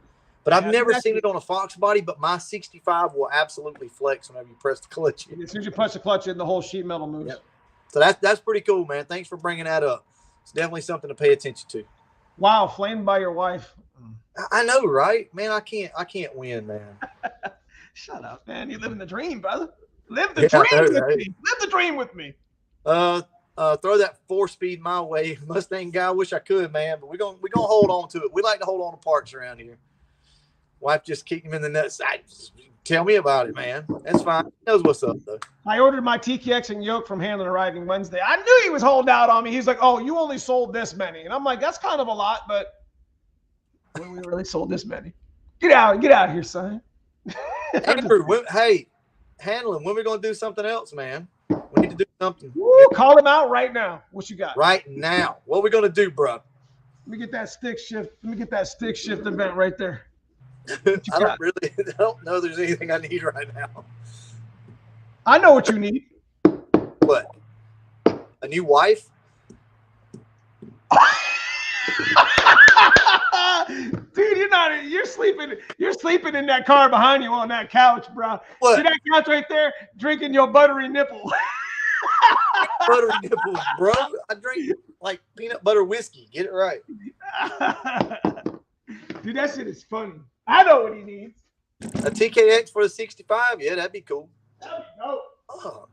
B: But I've never seen it on a Foxbody, but my 65 will absolutely flex whenever you press the clutch in.
A: As soon as you press the clutch in, the whole sheet metal moves.
B: Yep. So that's pretty cool, man. Thanks for bringing that up. It's definitely something to pay attention to.
A: Wow, flamed by your wife.
B: I know, right? Man, I can't win, man.
A: Shut up, man. You living the dream, brother. Live the dream with
B: right?
A: me. Live the dream with me.
B: Throw that 4-speed my way, Mustang guy. I wish I could, man, but we're gonna hold on to it. We like to hold on to parts around here. Wife just kicked him in the nuts. Tell me about it, man. That's fine. He knows what's up, though.
A: I ordered my TKX and yoke from Handling arriving Wednesday. I knew he was holding out on me. He's like, "Oh, you only sold this many," and I'm like, "That's kind of a lot, but when we really sold this many, get out of here, son."
B: Andrew, hey, Handling, when are we gonna do something else, man? We need to do something.
A: Woo, call him out right now. What you got?
B: Right now. What are we gonna do, bro?
A: Let me get that stick shift. Let me get that stick shift event right there.
B: I don't know there's anything I need right now.
A: I know what you need.
B: What? A new wife?
A: Dude, you're sleeping in that car behind you on that couch, bro.
B: What?
A: See that couch right there? Drinking your buttery nipple.
B: Buttery nipples, bro. I drink like peanut butter whiskey. Get it right.
A: Dude, that shit is funny. I know what he needs.
B: A TKX for the 65? Yeah, that'd be cool.
A: No.
B: Oh.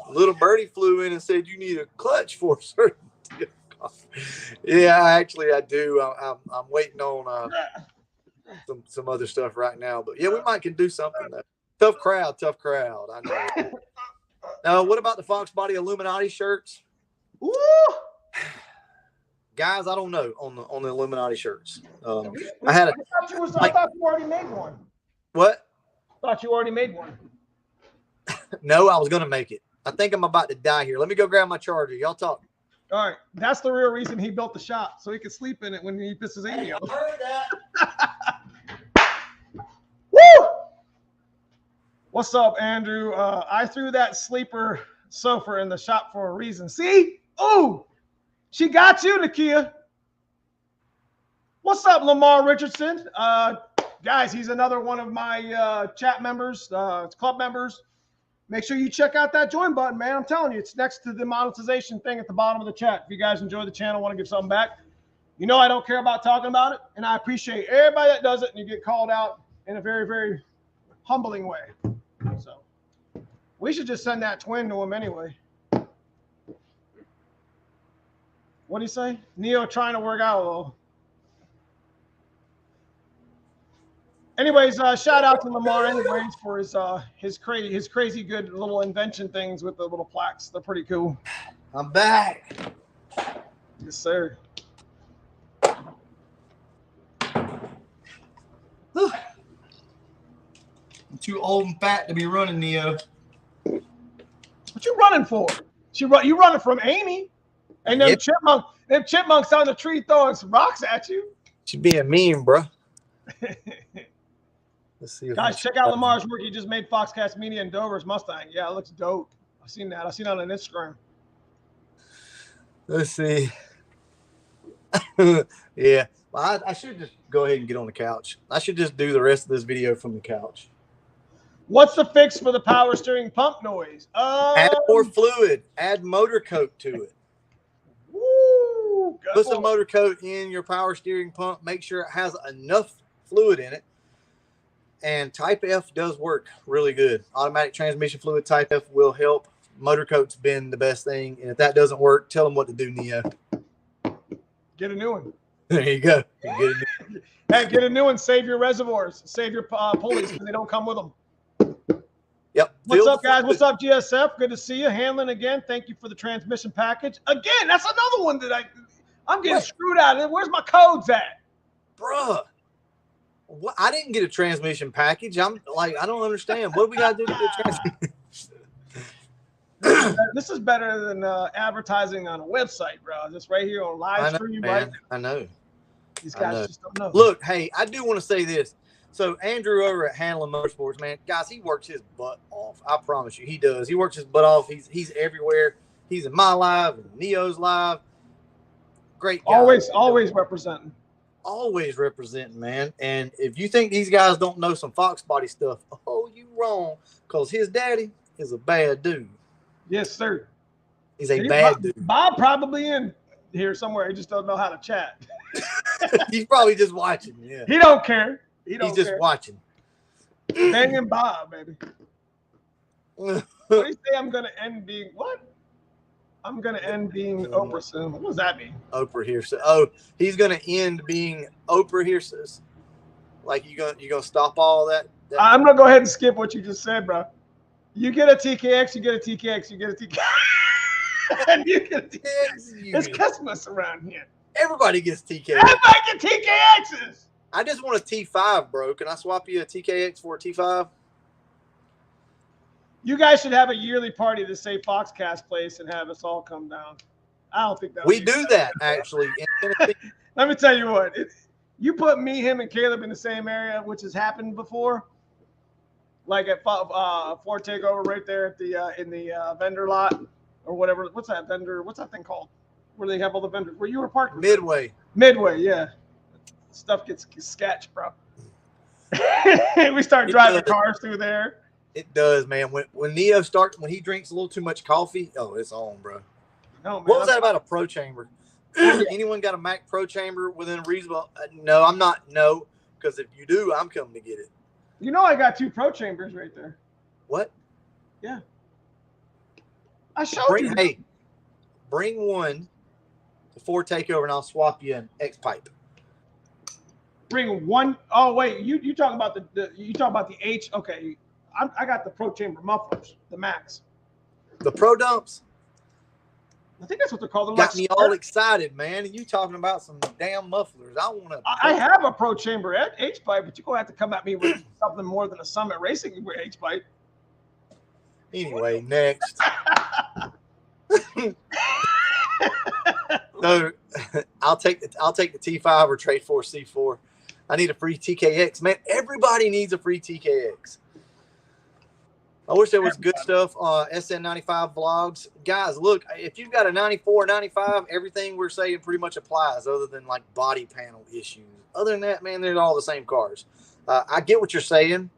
B: Little birdie flew in and said you need a clutch for a certain. Yeah, actually, I do. I'm waiting on some other stuff right now, but yeah, we might can do something. Tough crowd. I know. Now, what about the Foxbody Illuminati shirts?
A: Ooh.
B: Guys, I don't know on the Illuminati shirts. I
A: thought you already made one.
B: What?
A: Thought you already made one.
B: No, I was gonna make it. I think I'm about to die here. Let me go grab my charger. Y'all talk.
A: All right, that's the real reason he built the shop, so he could sleep in it when he pisses Amy off.
B: I heard that.
A: Woo! What's up, Andrew? I threw that sleeper sofa in the shop for a reason. See? Oh, she got you, Nakia. What's up, Lamar Richardson? Guys, he's another one of my chat members, club members. Make sure you check out that join button, man. I'm telling you, it's next to the monetization thing at the bottom of the chat. If you guys enjoy the channel, want to give something back, you know I don't care about talking about it, and I appreciate everybody that does it, and you get called out in a very, very humbling way. So we should just send that twin to him anyway. What do you say? Neo trying to work out a little. Anyways, shout out to Lamar anyways for his crazy good little invention things with the little plaques. They're pretty cool.
B: I'm back.
A: Yes, sir.
B: I'm too old and fat to be running, Neo.
A: What you running for? You running from Amy? And them chipmunks on the tree throwing some rocks at you.
B: She being mean, bro. Let's see.
A: Guys, check out Lamar's work. He just made Foxcast Media and Dover's Mustang. Yeah, it looks dope. I've seen that. I've seen that on Instagram.
B: Let's see. Yeah. I should just go ahead and get on the couch. I should just do the rest of this video from the couch.
A: What's the fix for the power steering pump noise?
B: Add more fluid. Add motor coat to it.
A: Woo,
B: put some motor coat in your power steering pump. Make sure it has enough fluid in it. And Type F does work really good. Automatic transmission fluid Type F will help. Motor coat's been the best thing. And if that doesn't work, tell them what to do, Neo.
A: Get a new one.
B: There you go.
A: Get a new one. Save your reservoirs. Save your pulleys because they don't come with them.
B: Yep.
A: What's up, guys? What's up, GSF? Good to see you. Handling again. Thank you for the transmission package. Again, that's another one that I'm getting screwed out of. Where's my codes at?
B: Bruh. What? I didn't get a transmission package. I'm like, I don't understand. What do we got to do to get a transmission?
A: This is better than advertising on a website, bro. Just right here on live stream, right?
B: I know.
A: These guys just don't know.
B: Look, hey, I do want to say this. So Andrew over at Handling Motorsports, man, guys, he works his butt off. I promise you, he does. He works his butt off. He's everywhere. He's in my live, and Neo's live. Great guy.
A: Always representing.
B: Always representing, man. And if you think these guys don't know some Foxbody stuff, oh, you wrong. Because his daddy is a bad dude.
A: Yes, sir.
B: He's a bad dude.
A: Bob probably in here somewhere. He just doesn't know how to chat.
B: He's probably just watching. Yeah.
A: He don't care. He's
B: just watching.
A: Banging Bob, baby. What do you say? I'm gonna end being what? I'm gonna end being Oprah soon. What does that mean?
B: Oprah here says, "Oh, he's gonna end being Oprah here says." Like you gonna stop all that?
A: I'm gonna go ahead and skip what you just said, bro. You get a TKX, you get a TKX, you get a TKX, and you get a TKX. It's Christmas around here.
B: Everybody gets TKX.
A: Everybody get TKXs.
B: I just want a T5, bro. Can I swap you a TKX for a T5?
A: You guys should have a yearly party to say Foxcast Place and have us all come down. I don't think that
B: we do that actually.
A: Let me tell you what. You put me, him, and Caleb in the same area, which has happened before, like at Ford Takeover right there at the in the vendor lot or whatever. What's that vendor? What's that thing called? Where they have all the vendors? Where you were parked?
B: Midway.
A: Midway, yeah. Stuff gets sketched, bro. We start driving cars through there.
B: It does, man. When Neo starts, when he drinks a little too much coffee, oh, it's on, bro.
A: No, man,
B: what was that about a Pro Chamber? Anyone got a Mac Pro Chamber within reasonable? No, I'm not. No, because if you do, I'm coming to get it.
A: You know, I got 2 Pro Chambers right there.
B: What?
A: Yeah. I showed you.
B: Hey, bring one to Ford Takeover, and I'll swap you an X pipe.
A: Bring one. Oh wait, you talking about you talking about the H? Okay, I got the Pro Chamber mufflers, the Max.
B: The Pro Dumps.
A: I think that's what they're called.
B: Got me all excited, man. And you talking about some damn mufflers? I want to.
A: I have a Pro Chamber H pipe, but you're gonna have to come at me with something more than a Summit Racing H pipe.
B: Anyway, next. So I'll take the T5 or trade for C4. I need a free TKX, man. Everybody needs a free TKX. I wish there was good stuff on SN95 vlogs. Guys, look, if you've got a 94, 95, everything we're saying pretty much applies other than like body panel issues. Other than that, man, they're all the same cars. I get what you're saying,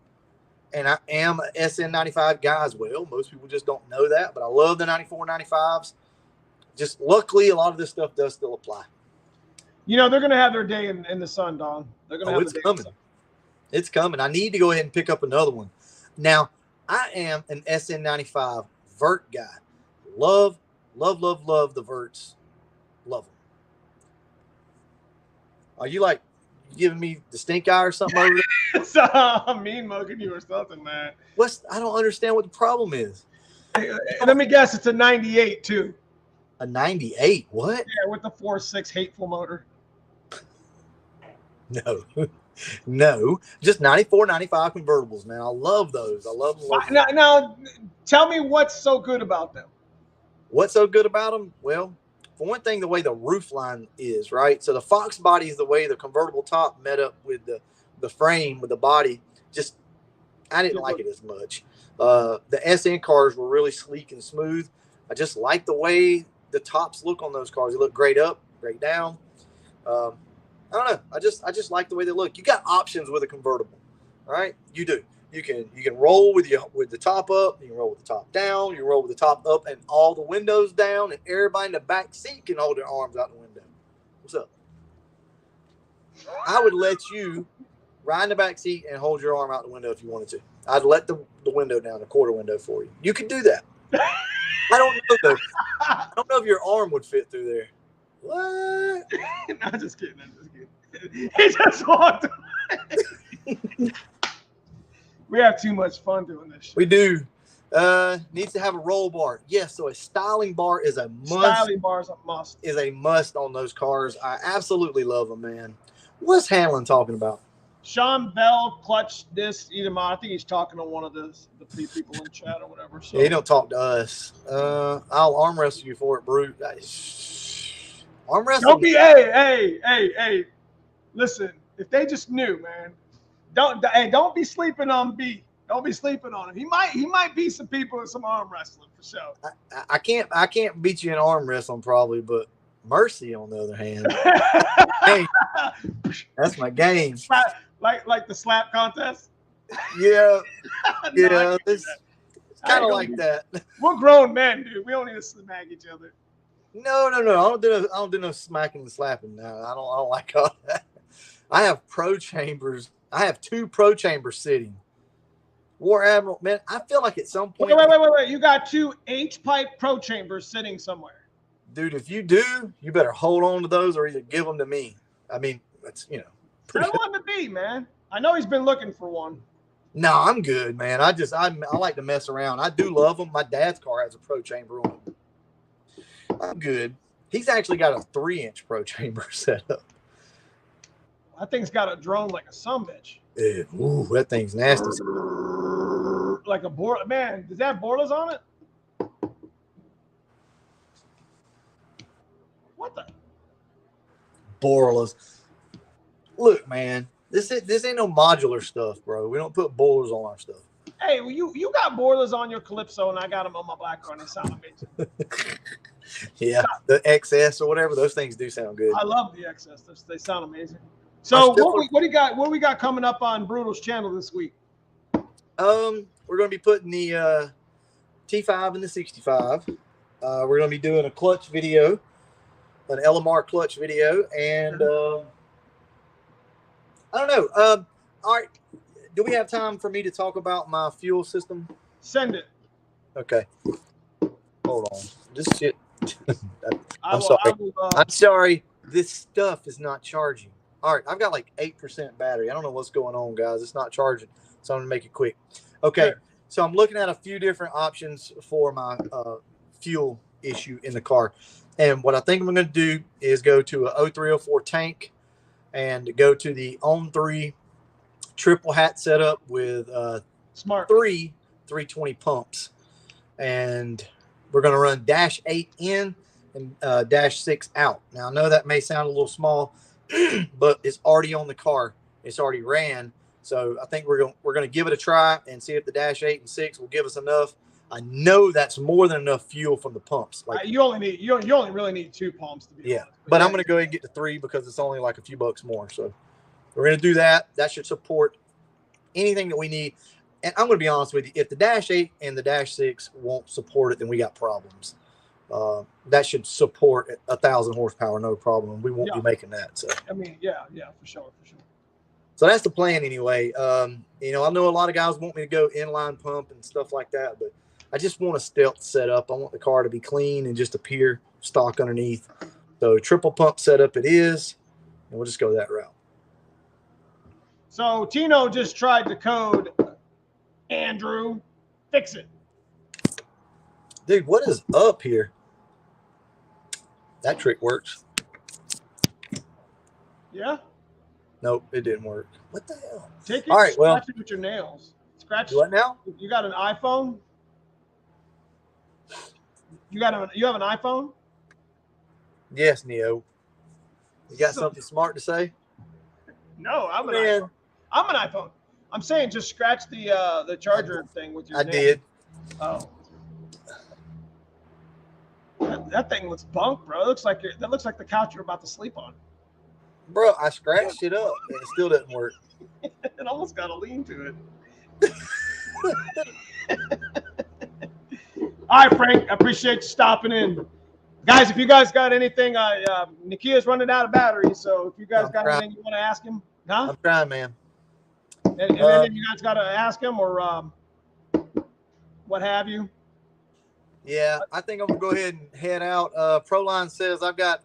B: and I am an SN95 guy as well. Most people just don't know that, but I love the 94, 95s. Just luckily, a lot of this stuff does still apply.
A: You know, they're going to have their day in the sun, Don. They're going to have
B: it's coming. It's coming. I need to go ahead and pick up another one. Now, I am an SN95 vert guy. Love the verts. Love them. Are you like giving me the stink eye or something over there?
A: So I'm mean mugging you or something, man.
B: I don't understand what the problem is.
A: Hey, let me guess. It's a 98 too.
B: A 98? What?
A: Yeah, with the 4.6 hateful motor.
B: No, just 94, 95 convertibles, man. I love those. I love them.
A: Now, tell me what's so good about them.
B: What's so good about them? Well, for one thing, the way the roof line is, right? So the Foxbody is the way the convertible top met up with the frame, with the body. Just, I didn't like it as much. The SN cars were really sleek and smooth. I just like the way the tops look on those cars. They look great up, great down. I don't know. I just like the way they look. You got options with a convertible, all right? You do. You can roll with the top up. You can roll with the top down. You can roll with the top up and all the windows down, and everybody in the back seat can hold their arms out the window. What's up? I would let you ride in the back seat and hold your arm out the window if you wanted to. I'd let the window down, the quarter window for you. You could do that. I don't know though. I don't know if your arm would fit through there. What?
A: No, I'm just kidding. He just walked away. We have too much fun doing this shit.
B: We do. Needs to have a roll bar. Yes, so a styling bar is a must.
A: Styling bar is a must.
B: Is a must on those cars. I absolutely love them, man. What's Hanlon talking about?
A: Sean Bell clutch this either. I think he's talking to one of the people in chat or whatever. So
B: yeah, he don't talk to us. I'll arm wrestle you for it, Brute. Arm wrestle.
A: Don't be. Hey. Listen, if they just knew, man. Don't be sleeping on B. Don't be sleeping on him. He might beat some people in some arm wrestling for sure.
B: I can't beat you in arm wrestling probably, but Mercy on the other hand, hey, that's my game.
A: Like the slap contest.
B: Yeah, yeah, it's kind of like that.
A: We're grown men, dude. We don't need to smack each other.
B: No. I don't do no smacking and slapping. No, I don't like all that. I have pro chambers. I have 2 pro chambers sitting War Admiral, man, I feel like at some point,
A: Wait. You got 2 H-pipe pro chambers sitting somewhere.
B: dude, if you do, you better hold on to those or either give them to me. I mean, that's,
A: Send one to B, man. I know he's been looking for one.
B: No, I'm good, man. I like to mess around. I do love them. My dad's car has a pro chamber on it. I'm good. He's actually got a 3-inch pro chamber set up.
A: That thing's got a drone like a sumbitch.
B: Yeah. Ooh, that thing's nasty.
A: Like a board. Man, does that have boilers on it? What the?
B: Boilers. Look, man, this ain't no modular stuff, bro. We don't put boilers on our stuff.
A: Hey, well, you got boilers on your Calypso, and I got them on my black car, and they sound amazing.
B: Yeah, the XS or whatever, those things do sound good.
A: I love the XS. They sound amazing. So what do you got? What do we got coming up on Brutal's channel this week?
B: We're going to be putting the T5 in the 65. We're going to be doing a clutch video, an LMR clutch video, and I don't know. All right, do we have time for me to talk about my fuel system?
A: Send it.
B: Okay. Hold on. This shit. I'm sorry. I'm sorry. This stuff is not charging. All right, I've got like 8% battery. I don't know what's going on, guys. It's not charging, so I'm going to make it quick. Okay, sure. So I'm looking at a few different options for my fuel issue in the car. And what I think I'm going to do is go to a 0304 tank and go to the On3 triple hat setup with
A: Smart
B: 320 pumps. And we're going to run -8 in and -6 out. Now, I know that may sound a little small, but it's already on the car. It's already ran. So I think we're going to give it a try and see if the -8 and 6 will give us enough. I know that's more than enough fuel from the pumps. Like
A: you only really need 2 pumps to be honest.
B: But I'm going to go ahead and get to 3 because it's only like a few bucks more. So we're going to do that. That should support anything that we need. And I'm going to be honest with you, if the -8 and the -6 won't support it, then we got problems. That should support 1,000 horsepower, no problem. We won't be making that. So
A: I mean, yeah, for sure.
B: So that's the plan anyway. I know a lot of guys want me to go inline pump and stuff like that, but I just want a stealth setup. I want the car to be clean and just appear stock underneath. So triple pump setup it is, and we'll just go that route.
A: So Tino just tried to code Andrew, fix it.
B: Dude, what is up here? That trick works.
A: Yeah?
B: Nope, it didn't work. What the hell?
A: Take it,
B: all right,
A: scratch it with your nails. Scratch
B: what now?
A: You got an iPhone? You have an iPhone?
B: Yes, Neo. You got something smart to say?
A: No, I'm an iPhone. I'm an iPhone. I'm saying just scratch the charger thing with your nails.
B: Did.
A: Oh. That thing looks bunk, bro. That looks like the couch you're about to sleep on.
B: Bro, I scratched it up and it still doesn't work.
A: It almost got a lean to it. All right, Frank. I appreciate you stopping in. Guys, if you guys got anything, Nikia's running out of batteries, so if you guys got anything you want to ask him, huh?
B: I'm trying, man.
A: And then you guys got to ask him or what have you.
B: Yeah, I think I'm going to go ahead and head out. Proline says I've got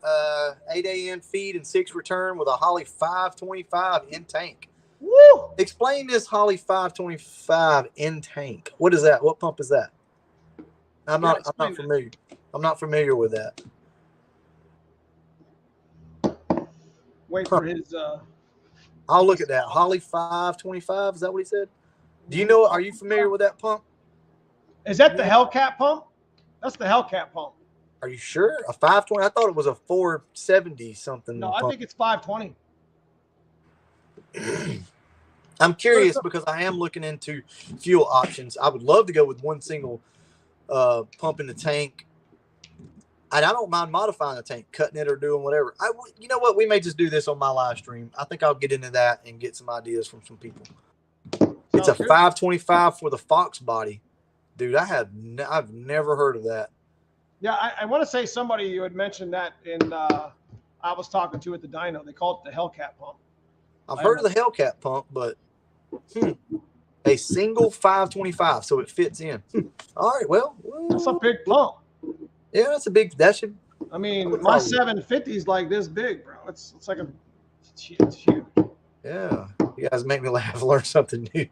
B: 8 a.m. feed and 6 return with a Holly 525 in tank.
A: Woo!
B: Explain this Holly 525 in tank. What is that? What pump is that? I'm not familiar. I'm not familiar with that.
A: Wait for his
B: I'll look at that. Holly 525, is that what he said? Do you know, are you familiar with that pump?
A: Is that the Hellcat pump? That's the Hellcat pump.
B: Are you sure? A 520? I thought it was a 470 something.
A: No, I think it's 520.
B: I'm curious because I am looking into fuel options. I would love to go with one single pump in the tank. And I don't mind modifying the tank, cutting it or doing whatever. You know what? We may just do this on my live stream. I think I'll get into that and get some ideas from some people. It's a 525 for the Foxbody. Dude, I've never heard of that.
A: Yeah, I want to say somebody you had mentioned that in I was talking to at the dyno. They call it the Hellcat pump.
B: I've heard of the Hellcat pump, but A single 525, so it fits in. All right, well,
A: that's a big pump.
B: Yeah, that's a big. That should.
A: I mean, my 750 is like this big, bro. It's like it's huge.
B: Yeah, you guys make me laugh. Learn something new.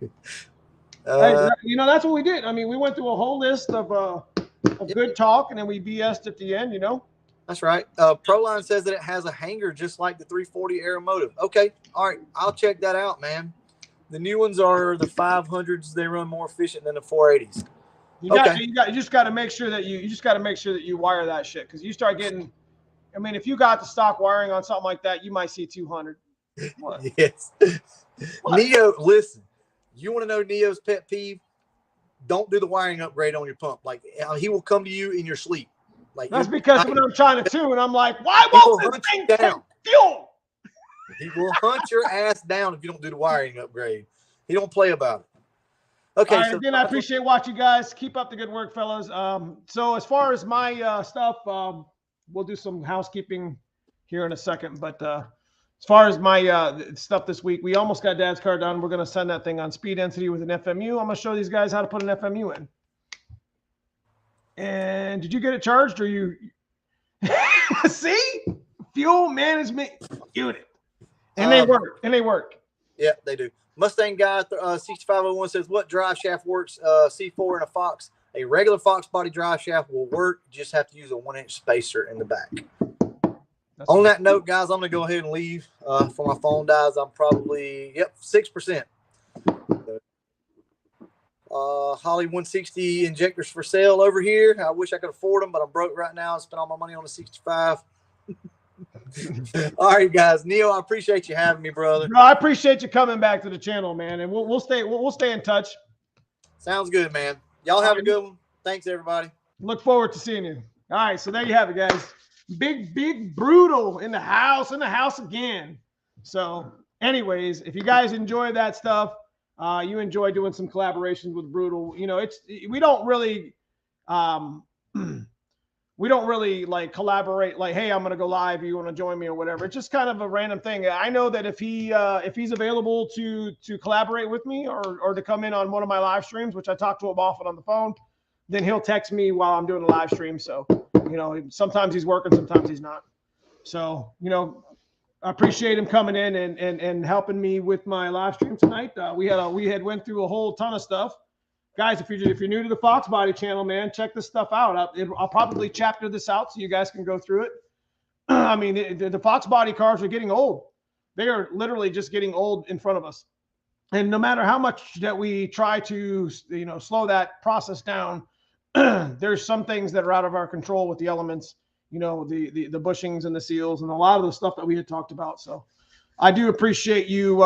A: Hey, you know, that's what we did. I mean, we went through a whole list of good talk, and then we BS'd at the end. You know.
B: That's right. Proline says that it has a hanger just like the 340 Aeromotive. Okay, all right, I'll check that out, man. The new ones are the 500s. They run more efficient than the 480s.
A: You just got to make sure that you wire that shit, because you start getting. I mean, if you got the stock wiring on something like that, you might see 200. What?
B: Yes. What? Neo, listen. You want to know Neo's pet peeve? Don't do the wiring upgrade on your pump. Like, he will come to you in your sleep. Like,
A: that's because when I'm trying to tune, I'm like, why won't this thing take fuel?
B: He will hunt your ass down if you don't do the wiring upgrade. He don't play about it. Okay.
A: Right, so again, I appreciate watching, guys. Keep up the good work, fellas. So as far as my stuff, we'll do some housekeeping here in a second. But as far as my stuff this week, we almost got Dad's car done. We're going to send that thing on speed density with an FMU. I'm going to show these guys how to put an FMU in. And did you get it charged, or you see fuel management unit? And they work.
B: Yeah, they do. Mustang guy 6501 says, what drive shaft works? C4 and a Fox. A regular Foxbody drive shaft will work. You just have to use a 1-inch spacer in the back. On that note, guys, I'm going to go ahead and leave. For my phone dies, I'm probably 6%. Holly 160 injectors for sale over here. I wish I could afford them, but I'm broke right now. I spent all my money on the 65. All right, guys. Neo, I appreciate you having me, brother.
A: No, I appreciate you coming back to the channel, man, and we'll stay in touch.
B: Sounds good, man. Y'all have a good one. Thanks, everybody.
A: Look forward to seeing you. All right, so there you have it, guys. Big Brutal in the house again. So, anyways, if you guys enjoy that stuff, you enjoy doing some collaborations with Brutal. You know, we don't really like collaborate like, hey, I'm going to go live. You want to join me or whatever. It's just kind of a random thing. I know that if he's available to collaborate with me or to come in on one of my live streams, which I talk to him often on the phone, then he'll text me while I'm doing a live stream. So, you know, sometimes he's working, sometimes he's not. So, you know, I appreciate him coming in and helping me with my live stream tonight. We had went through a whole ton of stuff. Guys, if you're new to the Foxbody channel, man, check this stuff out. I'll probably chapter this out so you guys can go through it. I mean, the Foxbody cars are getting old. They are literally just getting old in front of us. And no matter how much that we try to, you know, slow that process down, there's some things that are out of our control with the elements, you know, the bushings and the seals and a lot of the stuff that we had talked about. So I do appreciate you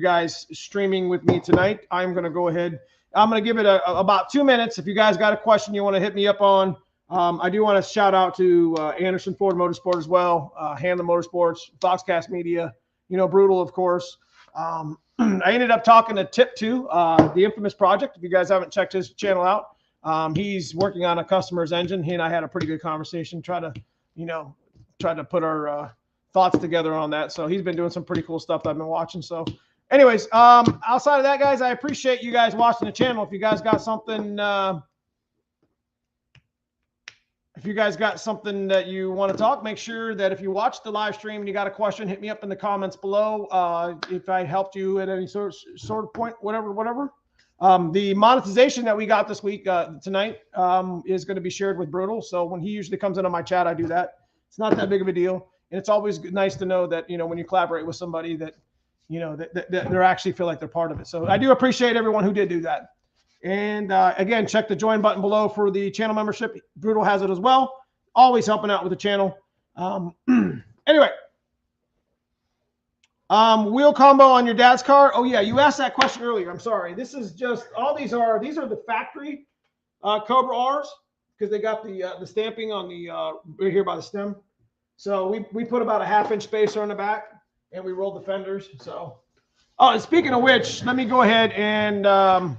A: guys streaming with me tonight. I'm going to go ahead. I'm going to give it about 2 minutes. If you guys got a question you want to hit me up on, I do want to shout out to Anderson Ford Motorsport as well, Hanlon Motorsports, Foxcast Media, you know, Brutal, of course. I ended up talking to Tip 2, the Infamous Project. If you guys haven't checked his channel out, he's working on a customer's engine. He and I had a pretty good conversation, try to put our thoughts together on that. So he's been doing some pretty cool stuff that I've been watching. So anyways, outside of that, guys, I appreciate you guys watching the channel. If you guys got something, that you want to talk, make sure that if you watch the live stream and you got a question, hit me up in the comments below. If I helped you at any sort of point, whatever. The monetization that we got this week, tonight, is going to be shared with Brutal. So when he usually comes in on my chat, I do that. It's not that big of a deal. And it's always nice to know that, you know, when you collaborate with somebody that, you know, that they actually feel like they're part of it. So I do appreciate everyone who did do that. And again, check the join button below for the channel membership. Brutal has it as well. Always helping out with the channel. Anyway, wheel combo on your dad's car. Oh yeah, you asked that question earlier. I'm sorry. This is just these are the factory Cobra R's, because they got the stamping on the right here by the stem. So we put about a 1/2-inch spacer on the back, and we rolled the fenders. So, and speaking of which, let me go ahead and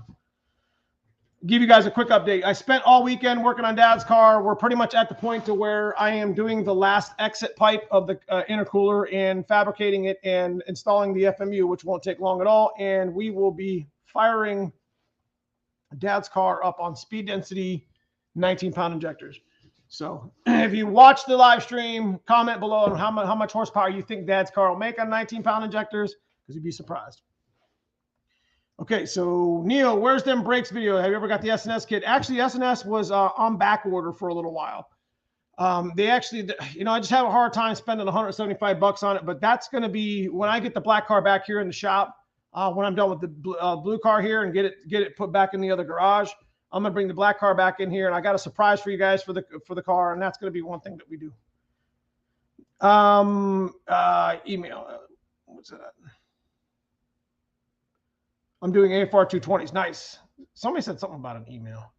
A: give you guys a quick update. I spent all weekend working on Dad's car. We're pretty much at the point to where I am doing the last exit pipe of the intercooler and fabricating it and installing the FMU, which won't take long at all. And we will be firing Dad's car up on speed density 19-pound injectors. So if you watch the live stream, comment below on how much horsepower you think Dad's car will make on 19-pound injectors, because you'd be surprised. Okay, so Neil, where's them brakes video? Have you ever got the SNS kit? Actually, SNS was on back order for a little while. They actually, I just have a hard time spending $175 on it, but that's going to be when I get the black car back here in the shop. When I'm done with the blue car here and get it put back in the other garage, I'm gonna bring the black car back in here, and I got a surprise for you guys for the car, and that's gonna be one thing that we do. Email. What's that? I'm doing AFR 220s. Nice. Somebody said something about an email.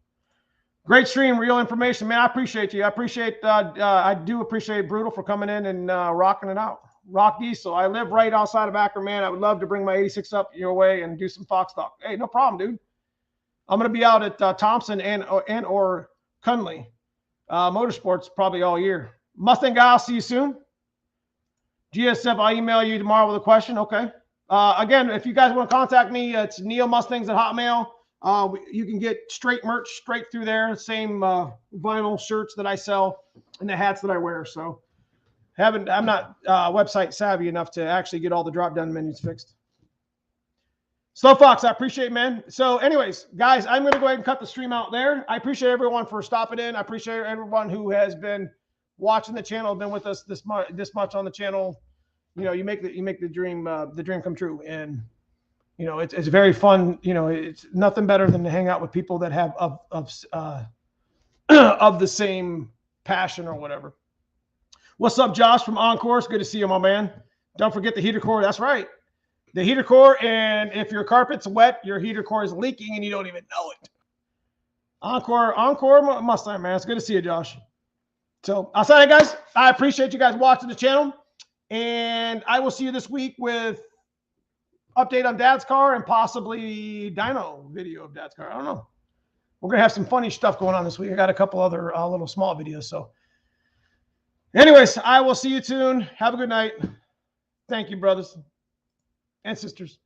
A: Great stream, real information, man. I appreciate you. I do appreciate Brutal for coming in and rocking it out. Rock Diesel. I live right outside of Akron, man. I would love to bring my 86 up your way and do some Fox talk. Hey, no problem, dude. I'm going to be out at Thompson and or Cunley Motorsports probably all year. Mustang guy, I'll see you soon. GSF, I'll email you tomorrow with a question. Okay. Again, if you guys want to contact me, it's Neomustangs at Hotmail. You can get straight merch straight through there. Same vinyl shirts that I sell and the hats that I wear. So I'm not website savvy enough to actually get all the drop down menus fixed. Slow Fox, I appreciate it, man. So anyways, guys, I'm going to go ahead and cut the stream out there. I appreciate everyone for stopping in. I appreciate everyone who has been watching the channel, been with us this much on the channel. You make the dream come true. And, it's very fun. It's nothing better than to hang out with people that have of the same passion or whatever. What's up, Josh from Encore? It's good to see you, my man. Don't forget the heater core. That's right. The heater core, and if your carpet's wet, your heater core is leaking and you don't even know it. Encore Mustang, man. It's good to see you, Josh. So outside of guys, I appreciate you guys watching the channel, and I will see you this week with update on Dad's car and possibly dyno video of Dad's car. I don't know. We're going to have some funny stuff going on this week. I got a couple other little small videos. So anyways, I will see you soon. Have a good night. Thank you, brothers and sisters.